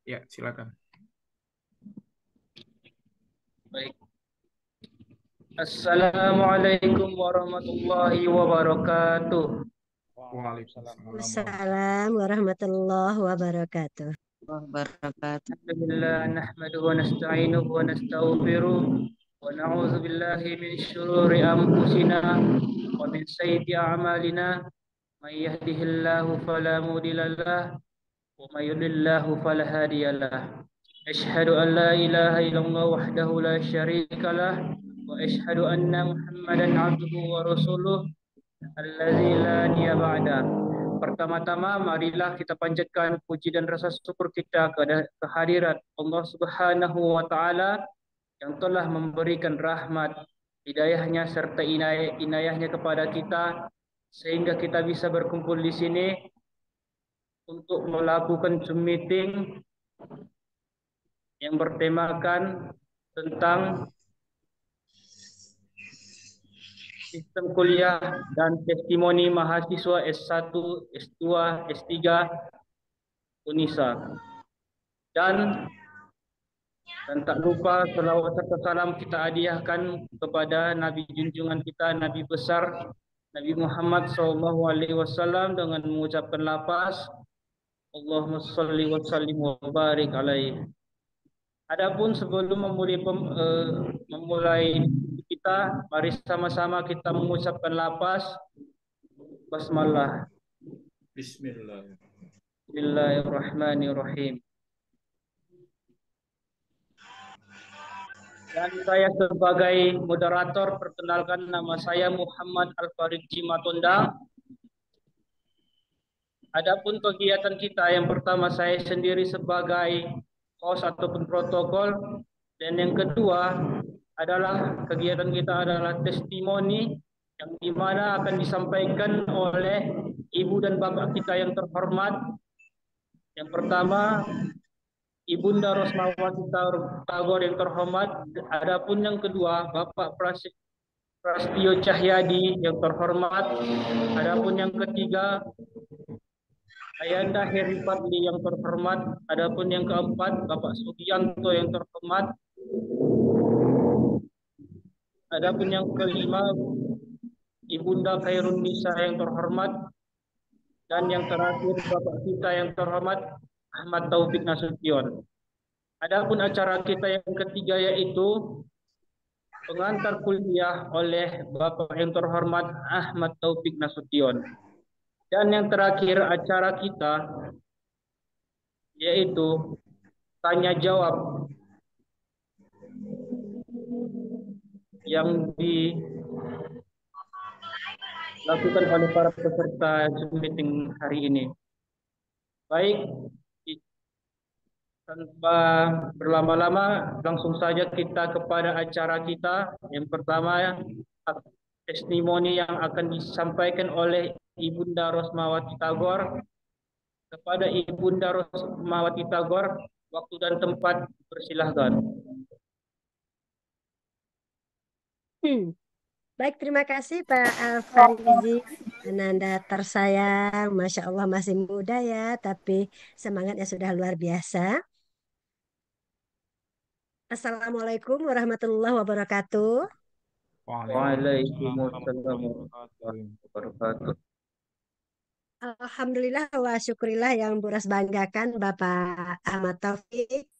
Ya, silakan. Baik. Assalamualaikum warahmatullahi wabarakatuh. Waalaikumsalam Waalaikumsalam warahmatullahi Waalaikumsalam warahmatullahi wabarakatuh. wabarakatuh. Alhamdulillah nahmaduhu wa nasta'inuhu wa nastaghfiruh wa na'udzu billahi min syururi anfusina wa min sayyiati a'malina. May yahdihillahu fala mudilla lahu wa may yudlillahu fala hadiya lahu. Asyhadu an la ilaha illallah wahdahu la syarika lah wa asyhadu anna Muhammadan abduhu wa rasuluh allazi la niyya ba'da. Pertama-tama marilah kita panjatkan puji dan rasa syukur kita kepada kehadirat Allah Subhanahu wa taala yang telah memberikan rahmat, hidayahnya serta inayahnya kepada kita sehingga kita bisa berkumpul di sini untuk melakukan Zoom meeting yang bertemakan tentang sistem kuliah dan testimoni mahasiswa S1, S2, S3 Unisa. Dan tak lupa selawat serta salam kita hadiahkan kepada Nabi junjungan kita, Nabi besar Nabi Muhammad SAW dengan mengucapkan lafaz Allahumma salli wa sallim wa barik alaihi. Adapun sebelum memulai kita, mari sama-sama kita mengucapkan lafaz basmalah. Bismillah. Bismillahirrahmanirrahim. Dan saya sebagai moderator, perkenalkan nama saya Muhammad Al-Farid Cimatondang. Adapun kegiatan kita yang pertama saya sendiri sebagai host ataupun protokol, dan yang kedua adalah kegiatan kita adalah testimoni yang dimana akan disampaikan oleh ibu dan bapak kita yang terhormat. Yang pertama Ibunda Rosmawati Tagor yang terhormat. Adapun yang kedua Bapak Prastio Cahyadi yang terhormat. Adapun yang ketiga Ayanda Heri Fadli yang terhormat. Adapun yang keempat Bapak Sugianto yang terhormat. Adapun yang kelima Ibunda Khairun Nisa yang terhormat. Dan yang terakhir Bapak kita yang terhormat Ahmad Taufik Nasution. Adapun acara kita yang ketiga yaitu pengantar kuliah oleh Bapak yang terhormat Ahmad Taufik Nasution. Dan yang terakhir acara kita yaitu tanya jawab yang dilakukan oleh para peserta Zoom meeting hari ini. Baik, tanpa berlama-lama langsung saja kita kepada acara kita. Yang pertama testimoni yang akan disampaikan oleh Ibunda Rosmawati Tagor. Kepada Ibunda Rosmawati Tagor, waktu dan tempat persilahkan. Baik, terima kasih Pak Alfarizi. Ananda tersayang, Masya Allah masih muda ya, tapi semangatnya sudah luar biasa. Assalamualaikum warahmatullahi wabarakatuh. Waalaikumsalam warahmatullahi wabarakatuh. Alhamdulillah wa syukurillah yang Bu Ros banggakan Bapak Ahmad Taufik,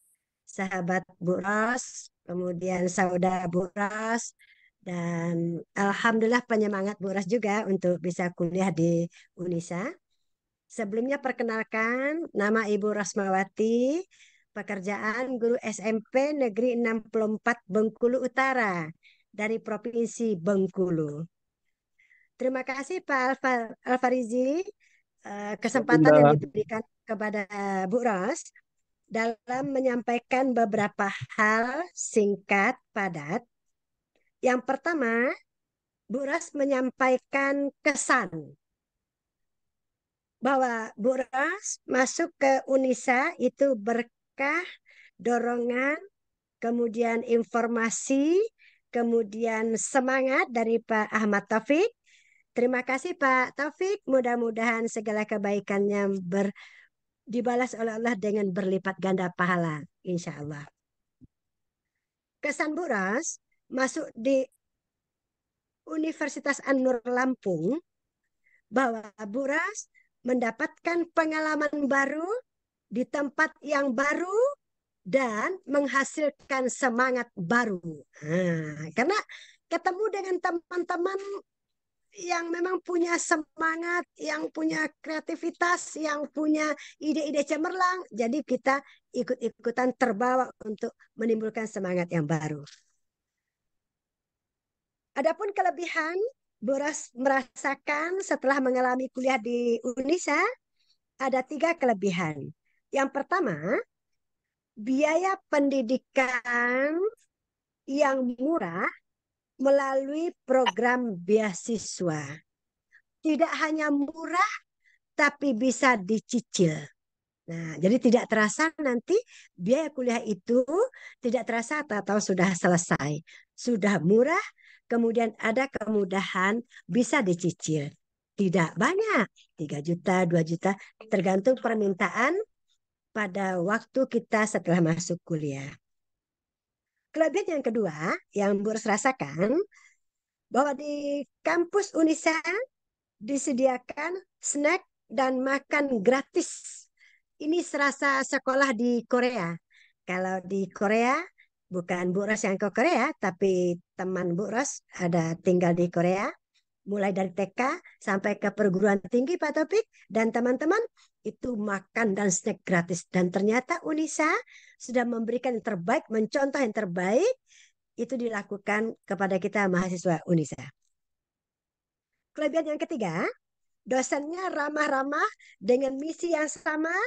sahabat Bu Ros, kemudian saudara Bu Ros, dan Alhamdulillah penyemangat Bu Ros juga untuk bisa kuliah di Unisa. Sebelumnya perkenalkan, nama Ibu Rosmawati, pekerjaan guru SMP Negeri 64 Bengkulu Utara dari Provinsi Bengkulu. Terima kasih Pak Alfarizi, kesempatan yang diberikan kepada Bu Ros dalam menyampaikan beberapa hal singkat, padat. Yang pertama, Bu Ros menyampaikan kesan bahwa Bu Ros masuk ke Unisa itu berkah dorongan, kemudian informasi, kemudian semangat dari Pak Ahmad Taufik. Terima kasih Pak Taufik, mudah-mudahan segala kebaikannya dibalas oleh Allah dengan berlipat ganda pahala, insya Allah. Kesan Bu Ros masuk di Universitas An-Nur Lampung bahwa Bu Ros mendapatkan pengalaman baru di tempat yang baru dan menghasilkan semangat baru. Karena ketemu dengan teman-teman yang memang punya semangat, yang punya kreativitas, yang punya ide-ide cemerlang, jadi kita ikut-ikutan terbawa untuk menimbulkan semangat yang baru. Adapun kelebihan, Boras merasakan setelah mengalami kuliah di Unisa, ada 3 kelebihan. Yang pertama, biaya pendidikan yang murah melalui program beasiswa. Tidak hanya murah, tapi bisa dicicil. Nah, jadi tidak terasa nanti biaya kuliah itu tidak terasa atau sudah selesai. Sudah murah, kemudian ada kemudahan bisa dicicil. Tidak banyak, 3 juta, 2 juta, tergantung permintaan pada waktu kita setelah masuk kuliah. Kelebihan yang kedua yang Bu Ros rasakan bahwa di kampus Unisa disediakan snack dan makan gratis. Ini serasa sekolah di Korea. Kalau di Korea, bukan Bu Ros yang ke Korea, tapi teman Bu Ros ada tinggal di Korea, mulai dari TK sampai ke perguruan tinggi Pak Topik, dan teman-teman itu makan dan snack gratis. Dan ternyata Unisa sudah memberikan yang terbaik, mencontoh yang terbaik, itu dilakukan kepada kita mahasiswa Unisa. Kelebihan yang ketiga, dosennya ramah-ramah dengan misi yang sama,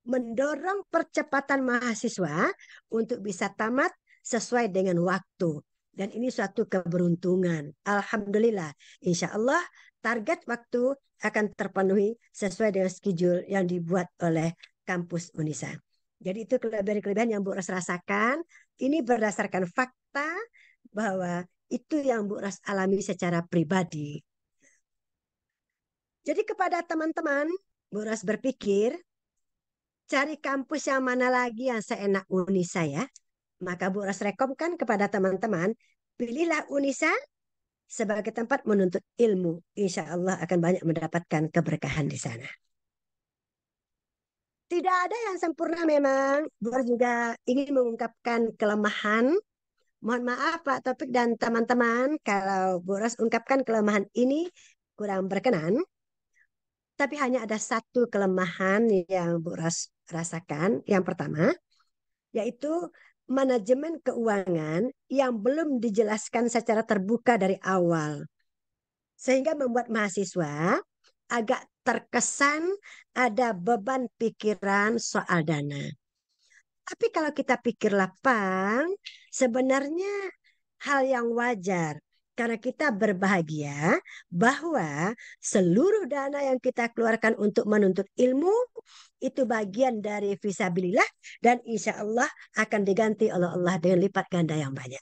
mendorong percepatan mahasiswa untuk bisa tamat sesuai dengan waktu. Dan ini suatu keberuntungan. Alhamdulillah, insya Allah target waktu akan terpenuhi sesuai dengan schedule yang dibuat oleh kampus Unisa. Jadi itu kelebihan-kelebihan yang Bu Ros rasakan. Ini berdasarkan fakta bahwa itu yang Bu Ros alami secara pribadi. Jadi kepada teman-teman, Bu Ros berpikir, cari kampus yang mana lagi yang seenak Unisa ya. Maka Bu Ros rekomkan kepada teman-teman, pilihlah Unisa sebagai tempat menuntut ilmu. Insya Allah akan banyak mendapatkan keberkahan di sana. Tidak ada yang sempurna memang. Bu Ros juga ingin mengungkapkan kelemahan. Mohon maaf Pak Topik dan teman-teman, kalau Bu Ros ungkapkan kelemahan ini kurang berkenan. Tapi hanya ada satu kelemahan yang Bu Ros rasakan. Yang pertama, yaitu manajemen keuangan yang belum dijelaskan secara terbuka dari awal. Sehingga membuat mahasiswa agak terkesan ada beban pikiran soal dana. Tapi kalau kita pikir lapang, sebenarnya hal yang wajar. Karena kita berbahagia bahwa seluruh dana yang kita keluarkan untuk menuntut ilmu itu bagian dari fisabilillah dan insya Allah akan diganti oleh Allah dengan lipat ganda yang banyak.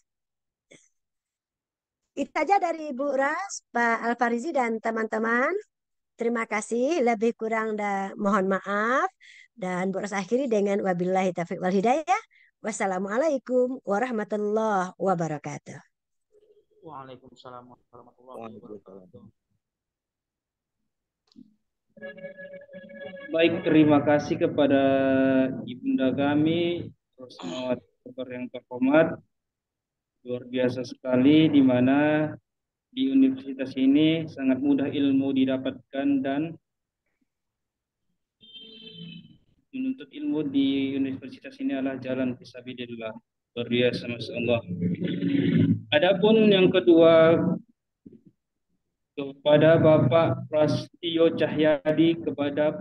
Itu saja dari Bu Ras, Pak Alfarizi dan teman-teman. Terima kasih, lebih kurang mohon maaf. Dan Bu Ras akhiri dengan wabillahi taufiq wal hidayah. Wassalamualaikum warahmatullahi wabarakatuh. Waalaikumsalam warahmatullahi wabarakatuh. Baik, terima kasih kepada Ibunda kami, Profesor yang terhormat. Luar biasa sekali, di mana di universitas ini sangat mudah ilmu didapatkan dan menuntut ilmu di universitas ini adalah jalan fisabilillah. Luar biasa, Masya Allah. Adapun yang kedua, kepada Bapak Prastio Cahyadi, kepada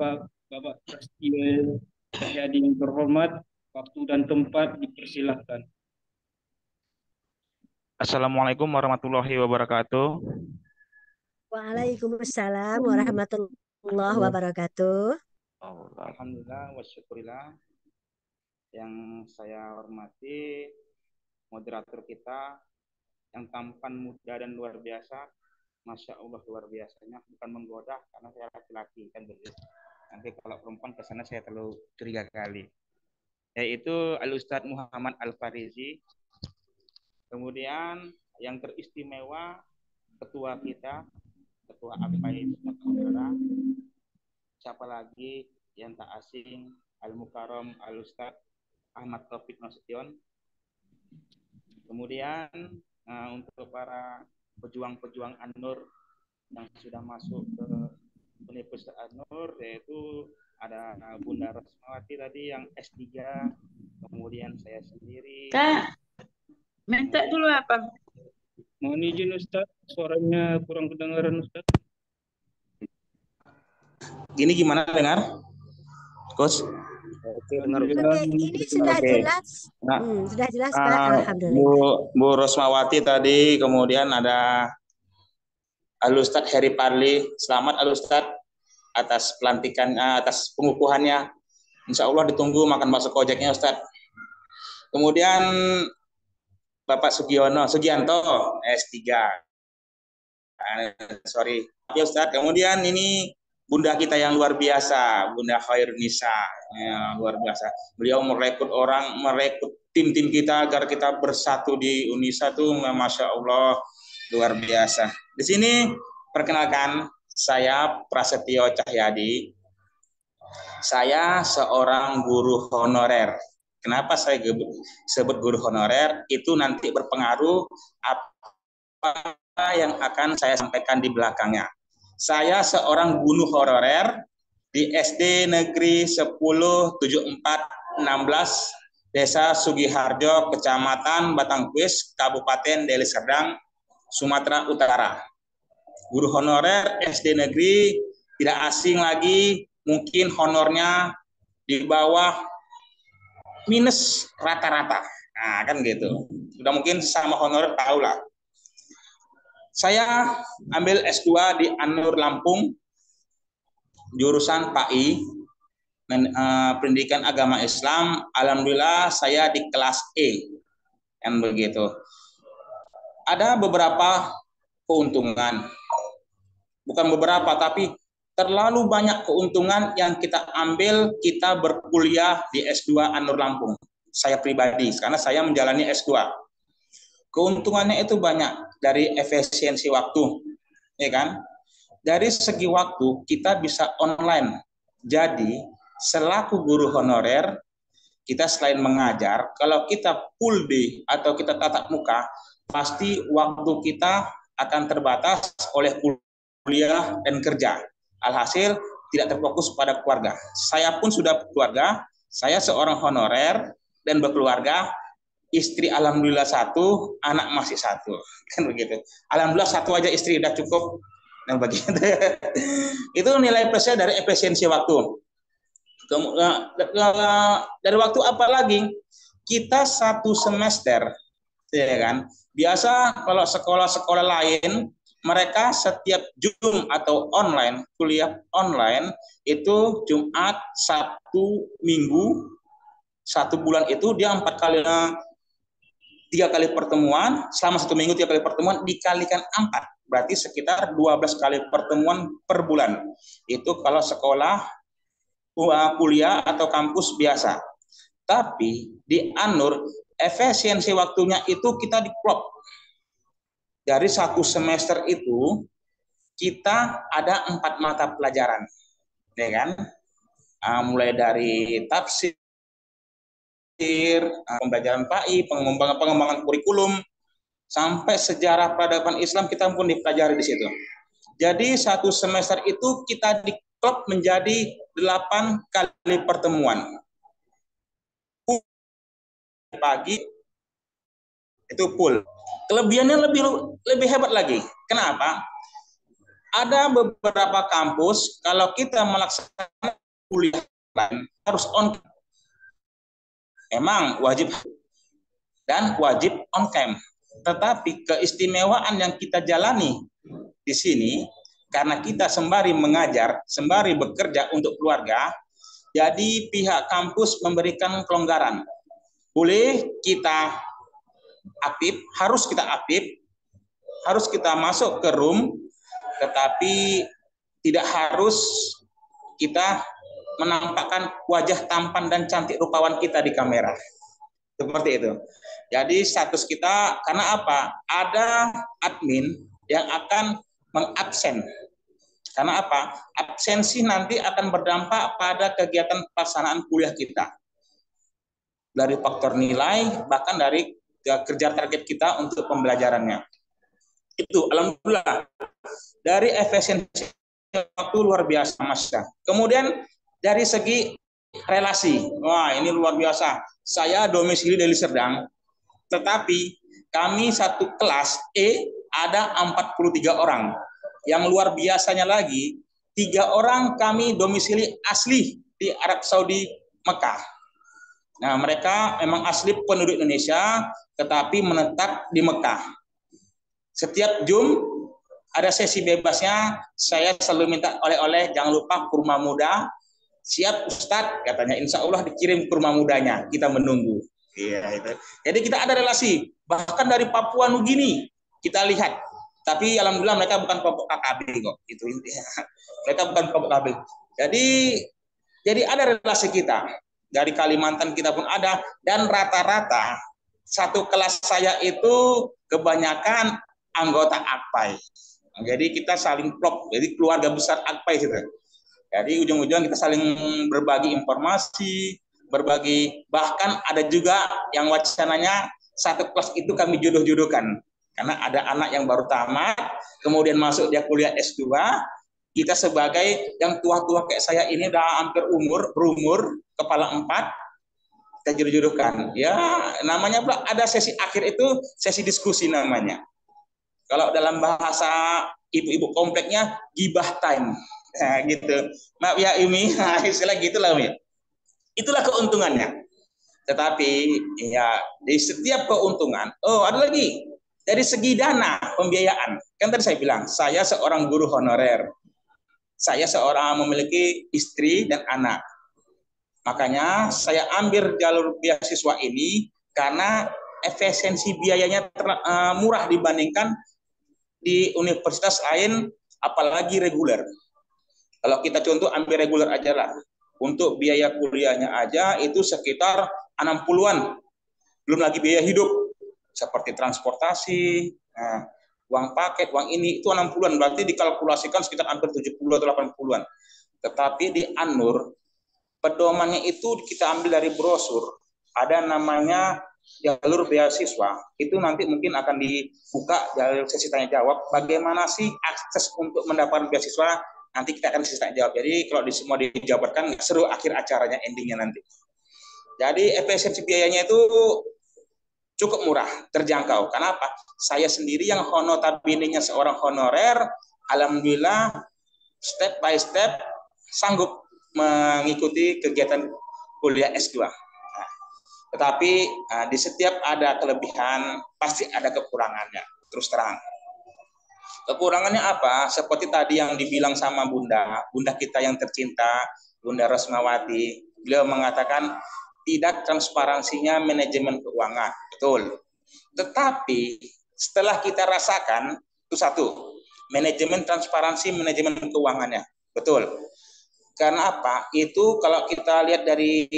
Bapak Prastio Cahyadi yang terhormat, waktu dan tempat dipersilahkan. Assalamualaikum warahmatullahi wabarakatuh. Waalaikumsalam warahmatullahi wabarakatuh. Alhamdulillah wasyukurillah. Yang saya hormati moderator kita yang tampan, muda dan luar biasa. Masya Allah luar biasanya, bukan menggoda karena saya laki-laki kan begitu. Nanti kalau perempuan ke sana saya terlalu curiga kali. Yaitu Al-Ustadz Muhammad Al-Farizi. Kemudian yang teristimewa ketua kita, ketua APAI Sumatera Utara. Siapa lagi yang tak asing, Al-Mukarram Al-Ustadz Ahmad Taufik Nasution. Kemudian untuk para pejuang-pejuang An-Nur yang sudah masuk ke Universitas An-Nur, yaitu ada Bunda Rosmawati tadi yang S3, kemudian saya sendiri. Kak, minta dulu apa? Mohon izin Ustaz, suaranya kurang kedengaran Ustaz. Gini gimana dengar? Coach? Oke, dengar. Oke, ini sudah Oke. jelas. Nah, Sudah jelas, Pak. Alhamdulillah. Bu Rosmawati tadi, kemudian ada Al-Ustadz Heri Parli. Selamat Al-Ustadz atas pelantikannya, atas pengukuhannya. Insya Allah ditunggu makan bakso kojeknya Ustadz. Kemudian Bapak Sugianto S3. Sorry ya Ustadz. Kemudian ini Bunda kita yang luar biasa, Bunda Khairunisa, ya, luar biasa. Beliau merekrut tim-tim kita agar kita bersatu di Unisa tuh, masya Allah, luar biasa. Di sini perkenalkan, saya Prasetyo Cahyadi. Saya seorang guru honorer. Kenapa saya sebut guru honorer? Itu nanti berpengaruh apa yang akan saya sampaikan di belakangnya. Saya seorang guru honorer di SD Negeri 10 74 16 Desa Sugiharjo, Kecamatan Batangkuis, Kabupaten Deli Serdang, Sumatera Utara. Guru honorer SD Negeri, tidak asing lagi, mungkin honornya di bawah minus rata-rata. Nah, kan gitu. Sudah mungkin sama honorer tahu lah. Saya ambil S2 di An-Nur Lampung, jurusan PAI, pendidikan agama Islam. Alhamdulillah saya di kelas E, kan begitu. Ada beberapa keuntungan, bukan beberapa, tapi terlalu banyak keuntungan yang kita ambil kita berkuliah di S2 An-Nur Lampung. Saya pribadi, karena saya menjalani S2. Keuntungannya itu banyak, dari efisiensi waktu, ya kan? Dari segi waktu kita bisa online. Jadi selaku guru honorer, kita selain mengajar, kalau kita full day atau kita tatap muka, pasti waktu kita akan terbatas oleh kuliah dan kerja. Alhasil tidak terfokus pada keluarga. Saya pun sudah berkeluarga, saya seorang honorer dan berkeluarga. Istri alhamdulillah 1, anak masih 1, kan begitu. Alhamdulillah 1 aja istri udah cukup, dan begitu. Itu nilai plusnya dari efisiensi waktu. Dari waktu apa lagi? Kita 1 semester, ya kan? Biasa kalau sekolah-sekolah lain, mereka setiap Zoom atau online, kuliah online itu Jumat, Sabtu, Minggu, 1 bulan itu dia 3 kali pertemuan, selama 1 minggu 3 kali pertemuan dikalikan 4, berarti sekitar 12 kali pertemuan per bulan. Itu kalau sekolah, kuliah atau kampus biasa. Tapi di An-Nur efisiensi waktunya itu kita diklop. Dari 1 semester itu kita ada 4 mata pelajaran, ya kan? Mulai dari tafsir, pembelajaran PAI, pengembangan kurikulum, sampai sejarah peradaban Islam kita pun dipelajari di situ. Jadi 1 semester itu kita diklop menjadi 8 kali pertemuan. Pagi itu full. Kelebihannya lebih hebat lagi. Kenapa? Ada beberapa kampus kalau kita melaksanakan kuliah harus on. Emang wajib dan wajib on cam. Tetapi keistimewaan yang kita jalani di sini, karena kita sembari mengajar, sembari bekerja untuk keluarga, jadi pihak kampus memberikan kelonggaran. Boleh kita aktif, harus kita masuk ke room, tetapi tidak harus kita menampakkan wajah tampan dan cantik rupawan kita di kamera. Seperti itu. Jadi status kita, karena apa? Ada admin yang akan mengabsen. Karena apa? Absensi nanti akan berdampak pada kegiatan pelaksanaan kuliah kita. Dari faktor nilai, bahkan dari kerja target kita untuk pembelajarannya. Itu alhamdulillah dari efisiensi waktu luar biasa Mas. Kemudian dari segi relasi, wah ini luar biasa. Saya domisili dari Serdang, tetapi kami satu kelas E ada 43 orang. Yang luar biasanya lagi, 3 orang kami domisili asli di Arab Saudi Mekah. Nah, mereka memang asli penduduk Indonesia, tetapi menetap di Mekah. Setiap Jum ada sesi bebasnya, saya selalu minta oleh-oleh, jangan lupa kurma muda. Siap Ustadz, katanya, insya Allah dikirim kurma mudanya, kita menunggu. Iya, itu. Jadi kita ada relasi, bahkan dari Papua Nugini kita lihat. Tapi alhamdulillah mereka bukan kelompok KKB kok, itu intinya. Mereka bukan kelompok KKB. Jadi ada relasi kita. Dari Kalimantan kita pun ada, dan rata-rata satu kelas saya itu kebanyakan anggota AKPAI. Jadi kita saling klop, jadi keluarga besar AKPAI gitu. Jadi ujung-ujung kita saling berbagi informasi, berbagi, bahkan ada juga yang wacananya satu kelas itu kami jodoh-jodohkan. Karena ada anak yang baru tamat, kemudian masuk dia kuliah S2, kita sebagai yang tua-tua kayak saya ini udah hampir berumur, kepala 4, kita jodoh-jodohkan. Ya, namanya ada sesi akhir itu sesi diskusi namanya. Kalau dalam bahasa ibu-ibu kompleknya gibah time. Nah, gitu. Maaf ya Imi, istilah gitulah Umi. Itulah keuntungannya. Tetapi ya di setiap keuntungan, ada lagi dari segi dana pembiayaan. Kan tadi saya bilang, saya seorang guru honorer. Saya seorang memiliki istri dan anak. Makanya saya ambil jalur beasiswa ini karena efisiensi biayanya murah dibandingkan di universitas lain, apalagi reguler. Kalau kita contoh ambil reguler aja lah. Untuk biaya kuliahnya aja itu sekitar 60-an. Belum lagi biaya hidup. Seperti transportasi, uang paket, uang ini, itu 60-an. Berarti dikalkulasikan sekitar hampir 70 atau 80-an. Tetapi di An-Nur, pedomannya itu kita ambil dari brosur. Ada namanya jalur beasiswa. Itu nanti mungkin akan dibuka jalur sesi tanya jawab. Bagaimana sih akses untuk mendapatkan beasiswa? Nanti kita akan sesi tanya jawab. Jadi kalau semua dijabarkan, seru akhir acaranya, endingnya nanti. Jadi efisiensi biayanya itu cukup murah, terjangkau. Kenapa? Saya sendiri yang notabene-nya seorang honorer, alhamdulillah step by step sanggup mengikuti kegiatan kuliah S2. Nah, tetapi di setiap ada kelebihan, pasti ada kekurangannya, terus terang. Kekurangannya apa? Seperti tadi yang dibilang sama Bunda kita yang tercinta, Bunda Rosmawati. Beliau mengatakan tidak transparansinya manajemen keuangan. Betul. Tetapi setelah kita rasakan, itu satu, manajemen transparansi, manajemen keuangannya. Betul. Karena apa? Itu kalau kita lihat dari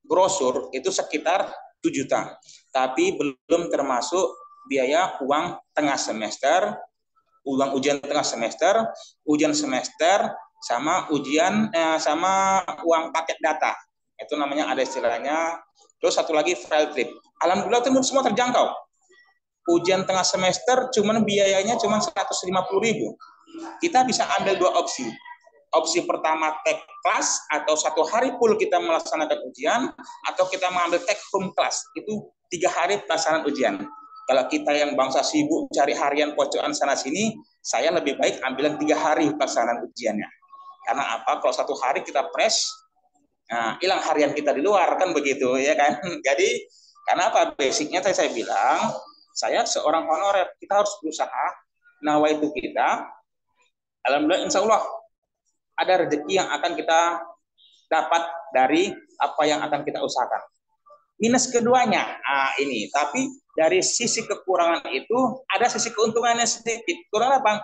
brosur, itu sekitar 7 juta. Tapi belum termasuk biaya uang tengah semester, uang ujian tengah semester, ujian semester, sama ujian sama uang paket data. Itu namanya ada istilahnya. Terus satu lagi file trip. Alhamdulillah itu semua terjangkau. Ujian tengah semester cuman biayanya cuma 150.000. Kita bisa ambil 2 opsi. Opsi pertama take class atau 1 hari full kita melaksanakan ujian, atau kita mengambil take home class. Itu 3 hari pelaksanaan ujian. Kalau kita yang bangsa sibuk cari harian pocokan sana sini, saya lebih baik ambil 3 hari pelaksanaan ujiannya. Karena apa? Kalau 1 hari kita press, hilang harian kita di luar, kan begitu ya kan. Jadi karena apa, basicnya tadi saya bilang, saya seorang honorer, kita harus berusaha, nawaitu kita, alhamdulillah insya Allah ada rezeki yang akan kita dapat dari apa yang akan kita usahakan. Minus keduanya ini, tapi dari sisi kekurangan itu ada sisi keuntungannya sedikit. Kurang apa?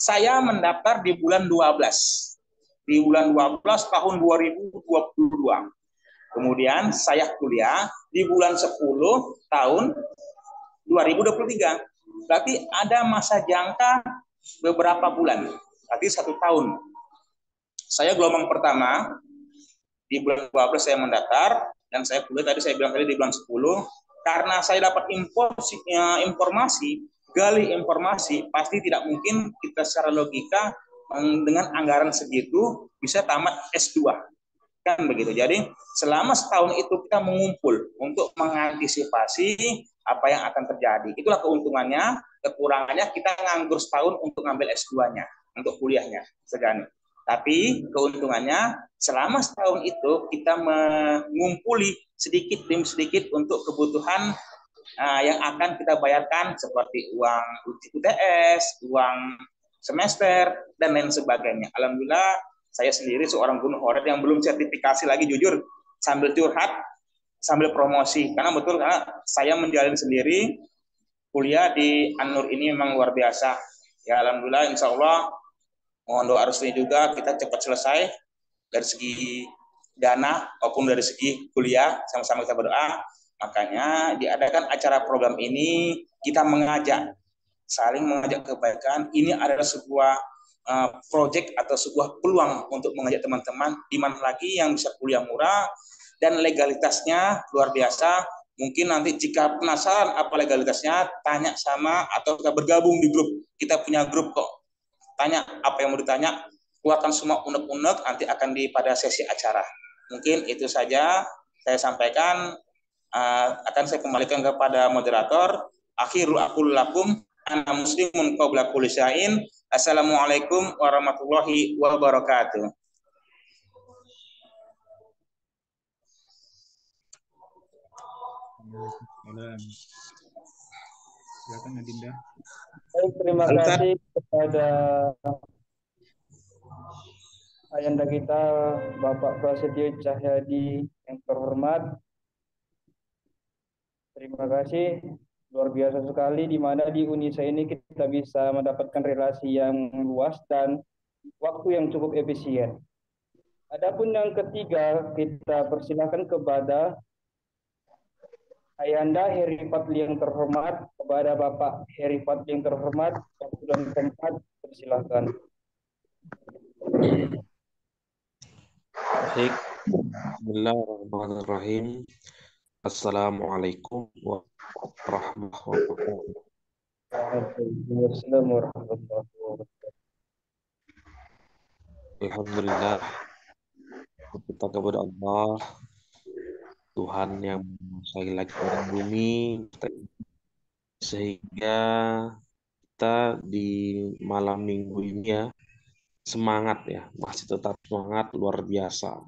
Saya mendaftar di bulan 12. di bulan 12 tahun 2022. Kemudian saya kuliah di bulan 10 tahun 2023. Berarti ada masa jangka beberapa bulan, berarti 1 tahun. Saya gelombang pertama di bulan 12 saya mendaftar, dan saya kuliah tadi saya bilang tadi di bulan 10. Karena saya dapat informasi, gali informasi, pasti tidak mungkin kita secara logika dengan anggaran segitu bisa tamat S2. Kan begitu. Jadi selama setahun itu kita mengumpul untuk mengantisipasi apa yang akan terjadi. Itulah keuntungannya. Kekurangannya kita nganggur setahun untuk ngambil S2-nya, untuk kuliahnya, Segani. Tapi keuntungannya selama setahun itu kita mengumpuli sedikit demi sedikit untuk kebutuhan yang akan kita bayarkan, seperti uang UTS, uang semester, dan lain sebagainya. Alhamdulillah, saya sendiri seorang gunung horet yang belum sertifikasi lagi, jujur, sambil curhat, sambil promosi. Karena betul, karena saya menjalin sendiri, kuliah di An-Nur ini memang luar biasa. Ya Alhamdulillah, insya Allah, mohon doa restunya juga, kita cepat selesai dari segi dana maupun dari segi kuliah, sama-sama kita berdoa. Makanya diadakan acara program ini, kita saling mengajak kebaikan. Ini adalah sebuah project atau sebuah peluang untuk mengajak teman-teman, di mana lagi yang bisa kuliah murah dan legalitasnya luar biasa. Mungkin nanti jika penasaran apa legalitasnya, tanya sama atau kita bergabung di grup. Kita punya grup kok. Tanya apa yang mau ditanya, keluarkan semua unek-unek, nanti akan pada sesi acara. Mungkin itu saja saya sampaikan. Akan saya kembalikan kepada moderator. Akhirul aqul lakum ana muslimun qabla kulli syai'in. Assalamualaikum warahmatullahi wabarakatuh. Silakan Adinda. Baik, terima kasih kepada ayanda kita Bapak Prasetyo Cahyadi yang terhormat. Terima kasih, luar biasa sekali, di mana di Unisa ini kita bisa mendapatkan relasi yang luas dan waktu yang cukup efisien. Adapun yang ketiga, kita persilakan kepada Ayanda Heri Fadli yang terhormat, kepada Bapak Heri Fadli yang terhormat, waktu dan tempat, persilakan. Baik, Bismillahirrahmanirrahim. Assalamualaikum warahmatullahi wabarakatuh. Waalaikumsalam warahmatullahi wabarakatuh. Alhamdulillah, kita kepada Allah, Tuhan yang menguasai langit dan bumi, sehingga kita di malam minggu ini ya, semangat ya, masih tetap semangat, luar biasa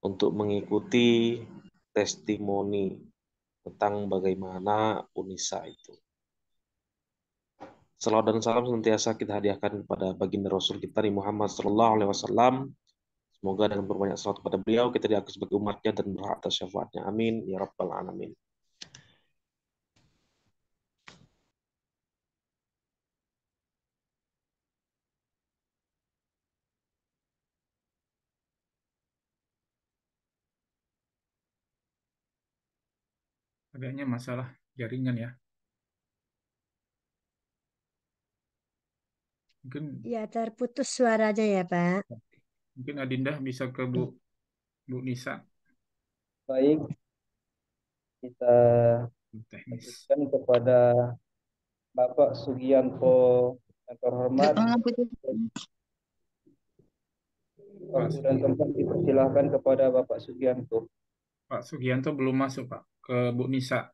untuk mengikuti testimoni tentang bagaimana Unisa itu. Salawat dan salam senantiasa kita hadiahkan kepada baginda Rasul kita Nabi Muhammad SAW. Semoga dengan berbanyak salawat kepada beliau kita diakui sebagai umatnya dan berhak atas syafaatnya. Amin ya rabbal alamin. Agaknya masalah jaringan ya. Mungkin Ya, terputus suaranya ya, Pak. mungkin Adinda bisa ke Bu Nisa, Baik, kita teknis. lanjutkan kepada Bapak Sugianto yang terhormat. Waktu dan tempat dipersilahkan kepada Bapak Sugianto. Pak Sugianto belum masuk, Pak, ke Bu Nisa.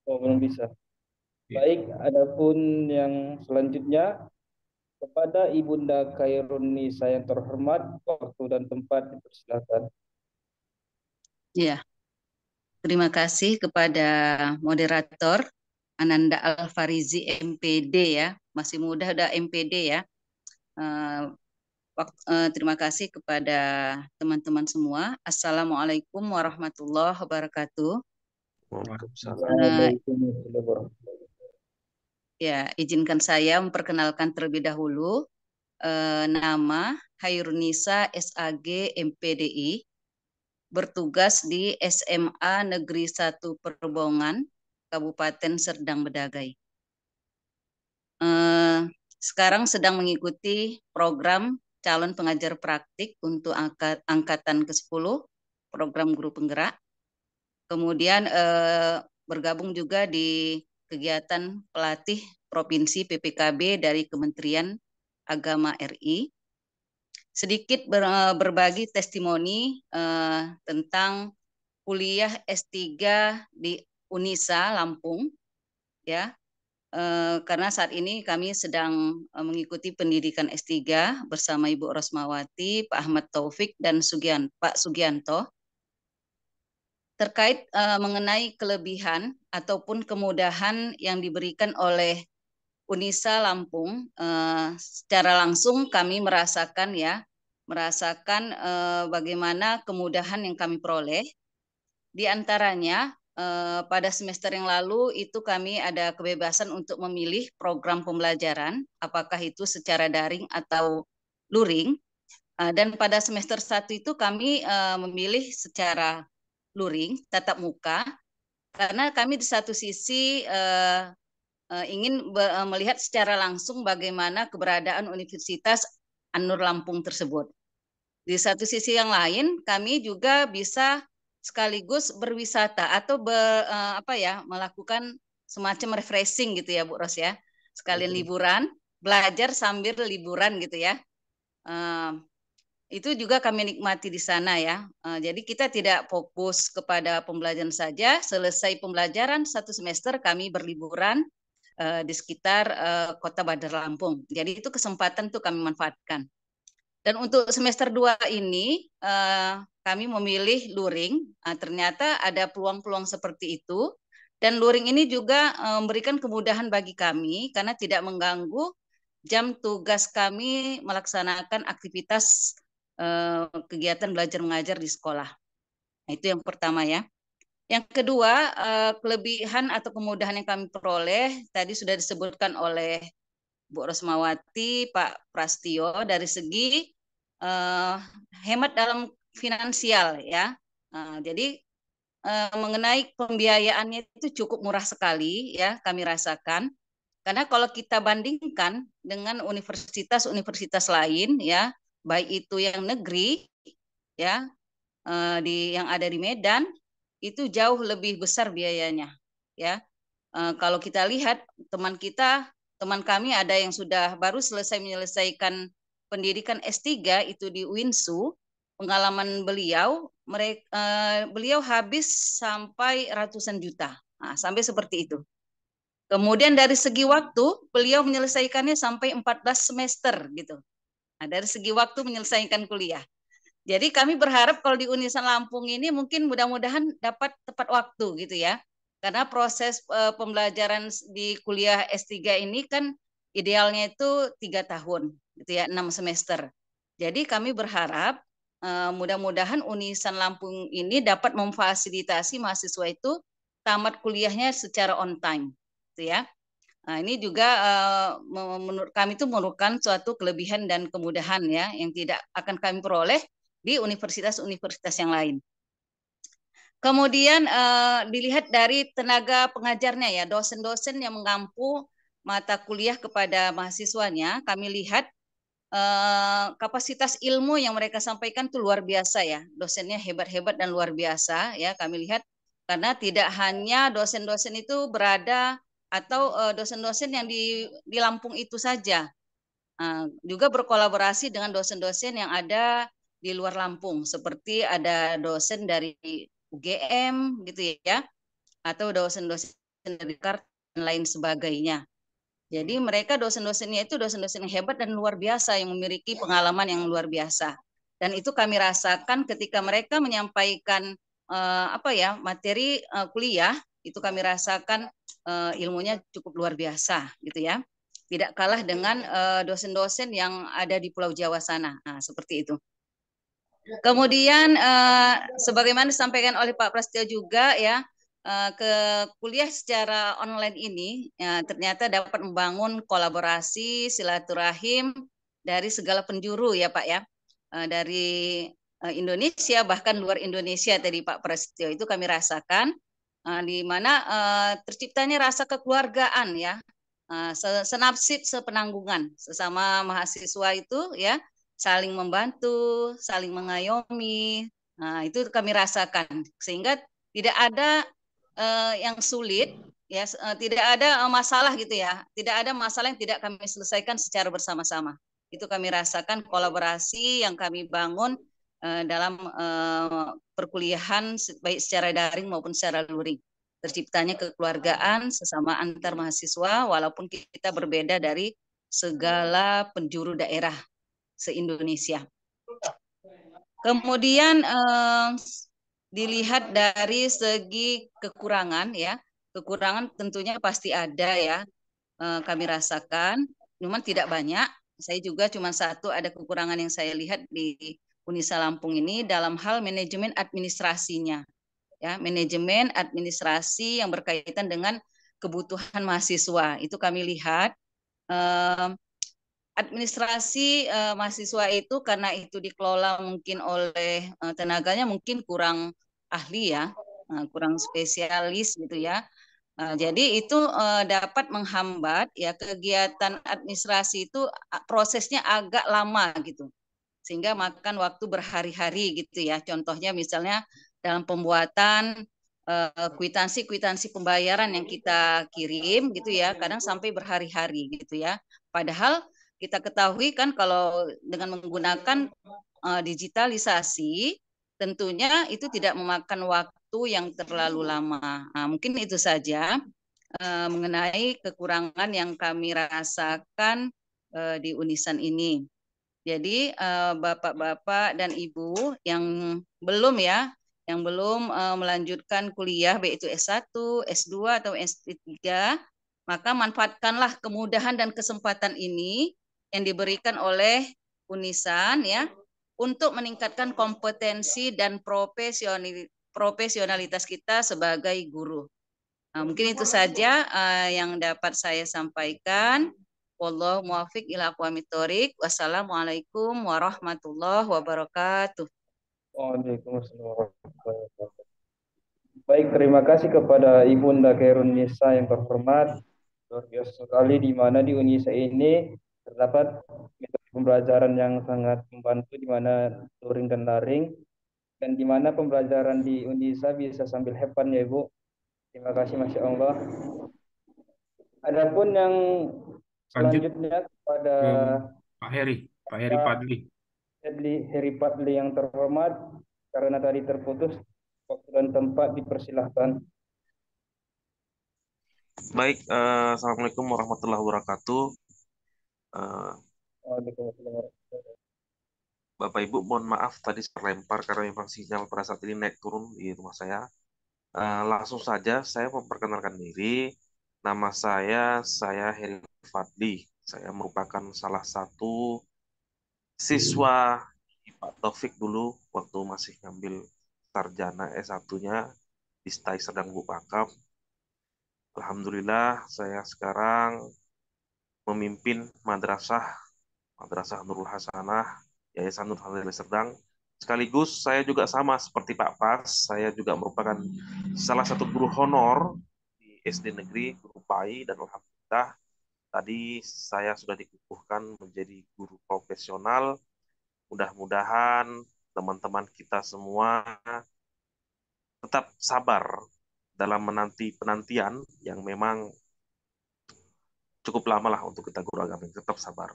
Oh, belum bisa. Ya. Baik, adapun yang selanjutnya kepada Ibunda Khairun Nisa yang terhormat, waktu dan tempat dipersilahkan. Ya, terima kasih kepada moderator Ananda Alfarizi MPD ya, masih muda udah MPD ya. Terima kasih kepada teman-teman semua. Assalamualaikum warahmatullahi wabarakatuh. Ya, izinkan saya memperkenalkan terlebih dahulu. Nama Hairunisa SAG MPDI, bertugas di SMA Negeri 1 Perbongan, Kabupaten Serdang Bedagai. Sekarang sedang mengikuti program calon pengajar praktik untuk angkatan ke-10, program guru penggerak. Kemudian bergabung juga di kegiatan pelatih provinsi PPKB dari Kementerian Agama RI. Sedikit berbagi testimoni tentang kuliah S3 di Unisa Lampung, ya. Karena saat ini kami sedang mengikuti pendidikan S3 bersama Ibu Rosmawati, Pak Ahmad Taufik, dan Pak Sugianto. Terkait mengenai kelebihan ataupun kemudahan yang diberikan oleh Unisa Lampung, secara langsung kami merasakan bagaimana kemudahan yang kami peroleh. Di antaranya pada semester yang lalu itu kami ada kebebasan untuk memilih program pembelajaran, apakah itu secara daring atau luring. Dan pada semester 1 itu kami memilih secara luring, tatap muka, karena kami di satu sisi ingin melihat secara langsung bagaimana keberadaan Universitas An-Nur Lampung tersebut. Di satu sisi yang lain, kami juga bisa sekaligus berwisata atau melakukan semacam refreshing gitu ya Bu Ros ya, sekalian liburan, belajar sambil liburan gitu ya. Itu juga kami nikmati di sana ya. Jadi kita tidak fokus kepada pembelajaran saja. Selesai pembelajaran 1 semester kami berliburan di sekitar Kota Bandar Lampung. Jadi itu kesempatan tuh kami manfaatkan. Dan untuk semester 2 ini kami memilih luring. Ternyata ada peluang-peluang seperti itu. Dan luring ini juga memberikan kemudahan bagi kami karena tidak mengganggu jam tugas kami melaksanakan aktivitas kegiatan belajar mengajar di sekolah. Nah, itu yang pertama ya. Yang kedua, kelebihan atau kemudahan yang kami peroleh tadi sudah disebutkan oleh Bu Rosmawati, Pak Prastio, dari segi hemat dalam finansial ya. Jadi mengenai pembiayaannya itu cukup murah sekali ya, kami rasakan. Karena kalau kita bandingkan dengan universitas-universitas lain ya, baik itu yang negeri ya, yang ada di Medan, itu jauh lebih besar biayanya ya. Kalau kita lihat teman kami ada yang sudah baru selesai menyelesaikan pendidikan S3 itu di UINSU, pengalaman beliau habis sampai ratusan juta. Nah, sampai seperti itu. Kemudian dari segi waktu beliau menyelesaikannya sampai 14 semester gitu. Nah, dari segi waktu menyelesaikan kuliah. Jadi kami berharap kalau di Unisa Lampung ini mungkin mudah-mudahan dapat tepat waktu gitu ya. Karena proses pembelajaran di kuliah S3 ini kan idealnya itu 3 tahun gitu ya, 6 semester. Jadi kami berharap mudah-mudahan Unisan Lampung ini dapat memfasilitasi mahasiswa itu tamat kuliahnya secara on time gitu ya. Nah, ini juga menurut kami itu merupakan suatu kelebihan dan kemudahan ya yang tidak akan kami peroleh di universitas-universitas yang lain. Kemudian dilihat dari tenaga pengajarnya ya, dosen-dosen yang mengampu mata kuliah kepada mahasiswanya, kami lihat kapasitas ilmu yang mereka sampaikan itu luar biasa ya, dosennya hebat-hebat dan luar biasa ya, kami lihat karena tidak hanya dosen-dosen itu berada atau dosen-dosen yang di Lampung itu saja, juga berkolaborasi dengan dosen-dosen yang ada di luar Lampung, seperti ada dosen dari UGM gitu ya, atau dosen-dosen dari Jakarta dan lain sebagainya. Jadi mereka dosen-dosennya itu dosen-dosen yang hebat dan luar biasa yang memiliki pengalaman yang luar biasa. Dan itu kami rasakan ketika mereka menyampaikan materi kuliah, itu kami rasakan ilmunya cukup luar biasa gitu ya. Tidak kalah dengan dosen-dosen yang ada di Pulau Jawa sana. Nah, seperti itu. Kemudian sebagaimana disampaikan oleh Pak Prasetyo juga ya, ke kuliah secara online ini ternyata dapat membangun kolaborasi, silaturahim dari segala penjuru ya Pak ya. Dari Indonesia bahkan luar Indonesia tadi Pak Prasetyo itu kami rasakan di mana terciptanya rasa kekeluargaan ya. Senapsip sepenanggungan sesama mahasiswa itu ya, saling membantu, saling mengayomi. Nah, itu kami rasakan sehingga tidak ada yang sulit ya, tidak ada masalah gitu ya. Tidak ada masalah yang tidak kami selesaikan secara bersama-sama. Itu kami rasakan kolaborasi yang kami bangun dalam perkuliahan baik secara daring maupun secara luring. Terciptanya kekeluargaan sesama antar mahasiswa walaupun kita berbeda dari segala penjuru daerah se-Indonesia. Kemudian dilihat dari segi kekurangan ya, kekurangan tentunya pasti ada ya, kami rasakan, cuman tidak banyak. Saya juga cuma satu ada kekurangan yang saya lihat di Unisa Lampung ini dalam hal manajemen administrasinya. Ya, manajemen administrasi yang berkaitan dengan kebutuhan mahasiswa. Itu kami lihat administrasi mahasiswa itu karena itu dikelola mungkin oleh tenaganya mungkin kurang ahli ya, kurang spesialis gitu ya. Jadi itu dapat menghambat ya kegiatan administrasi itu prosesnya agak lama gitu. Sehingga makan waktu berhari-hari gitu ya. Contohnya misalnya dalam pembuatan kwitansi pembayaran yang kita kirim gitu ya, kadang sampai berhari-hari gitu ya. Padahal kita ketahui kan kalau dengan menggunakan digitalisasi tentunya itu tidak memakan waktu yang terlalu lama. Nah, mungkin itu saja mengenai kekurangan yang kami rasakan di Unisan ini. Jadi bapak-bapak dan ibu yang belum ya, yang belum melanjutkan kuliah baik itu S1, S2 atau S3, maka manfaatkanlah kemudahan dan kesempatan ini yang diberikan oleh Unisan ya untuk meningkatkan kompetensi dan profesionalitas kita sebagai guru. Nah, mungkin itu saja yang dapat saya sampaikan. Wallahu muwaffiq ila aqwamit thoriq. Wassalamualaikum warahmatullahi wabarakatuh. Waalaikumsalam warahmatullahi wabarakatuh. Baik, terima kasih kepada Ibunda Khairun Nisa yang terhormat. Luar biasa sekali di mana di Unisa ini terdapat metode pembelajaran yang sangat membantu di mana luring dan daring, dan di mana pembelajaran di Unisa bisa sambil hepan ya Ibu. Terima kasih, Masya Allah. Adapun yang Lanjut selanjutnya kepada Pak Heri Padli. Heri Padli yang terhormat, karena tadi terputus waktu dan tempat, dipersilahkan. Baik, Assalamualaikum warahmatullahi wabarakatuh. Bapak Ibu, mohon maaf tadi terlempar karena memang sinyal pada saat ini naik turun di rumah saya. Langsung saja saya memperkenalkan diri. Nama saya Heri Fadli. Saya merupakan salah satu siswa Pak Taufik dulu waktu masih ngambil sarjana S1-nya di STAI Sedang Bupakap. Alhamdulillah saya sekarang memimpin Madrasah Nurul Hasanah Yayasan Nur Fadli Serdang. Sekaligus saya juga sama seperti Pak Pas, saya juga merupakan salah satu guru honor di SD Negeri Guru PAI, dan alhamdulillah tadi saya sudah dikukuhkan menjadi guru profesional. Mudah-mudahan teman-teman kita semua tetap sabar dalam menanti penantian yang memang cukup lama lah untuk kita guru agama, tetap sabar.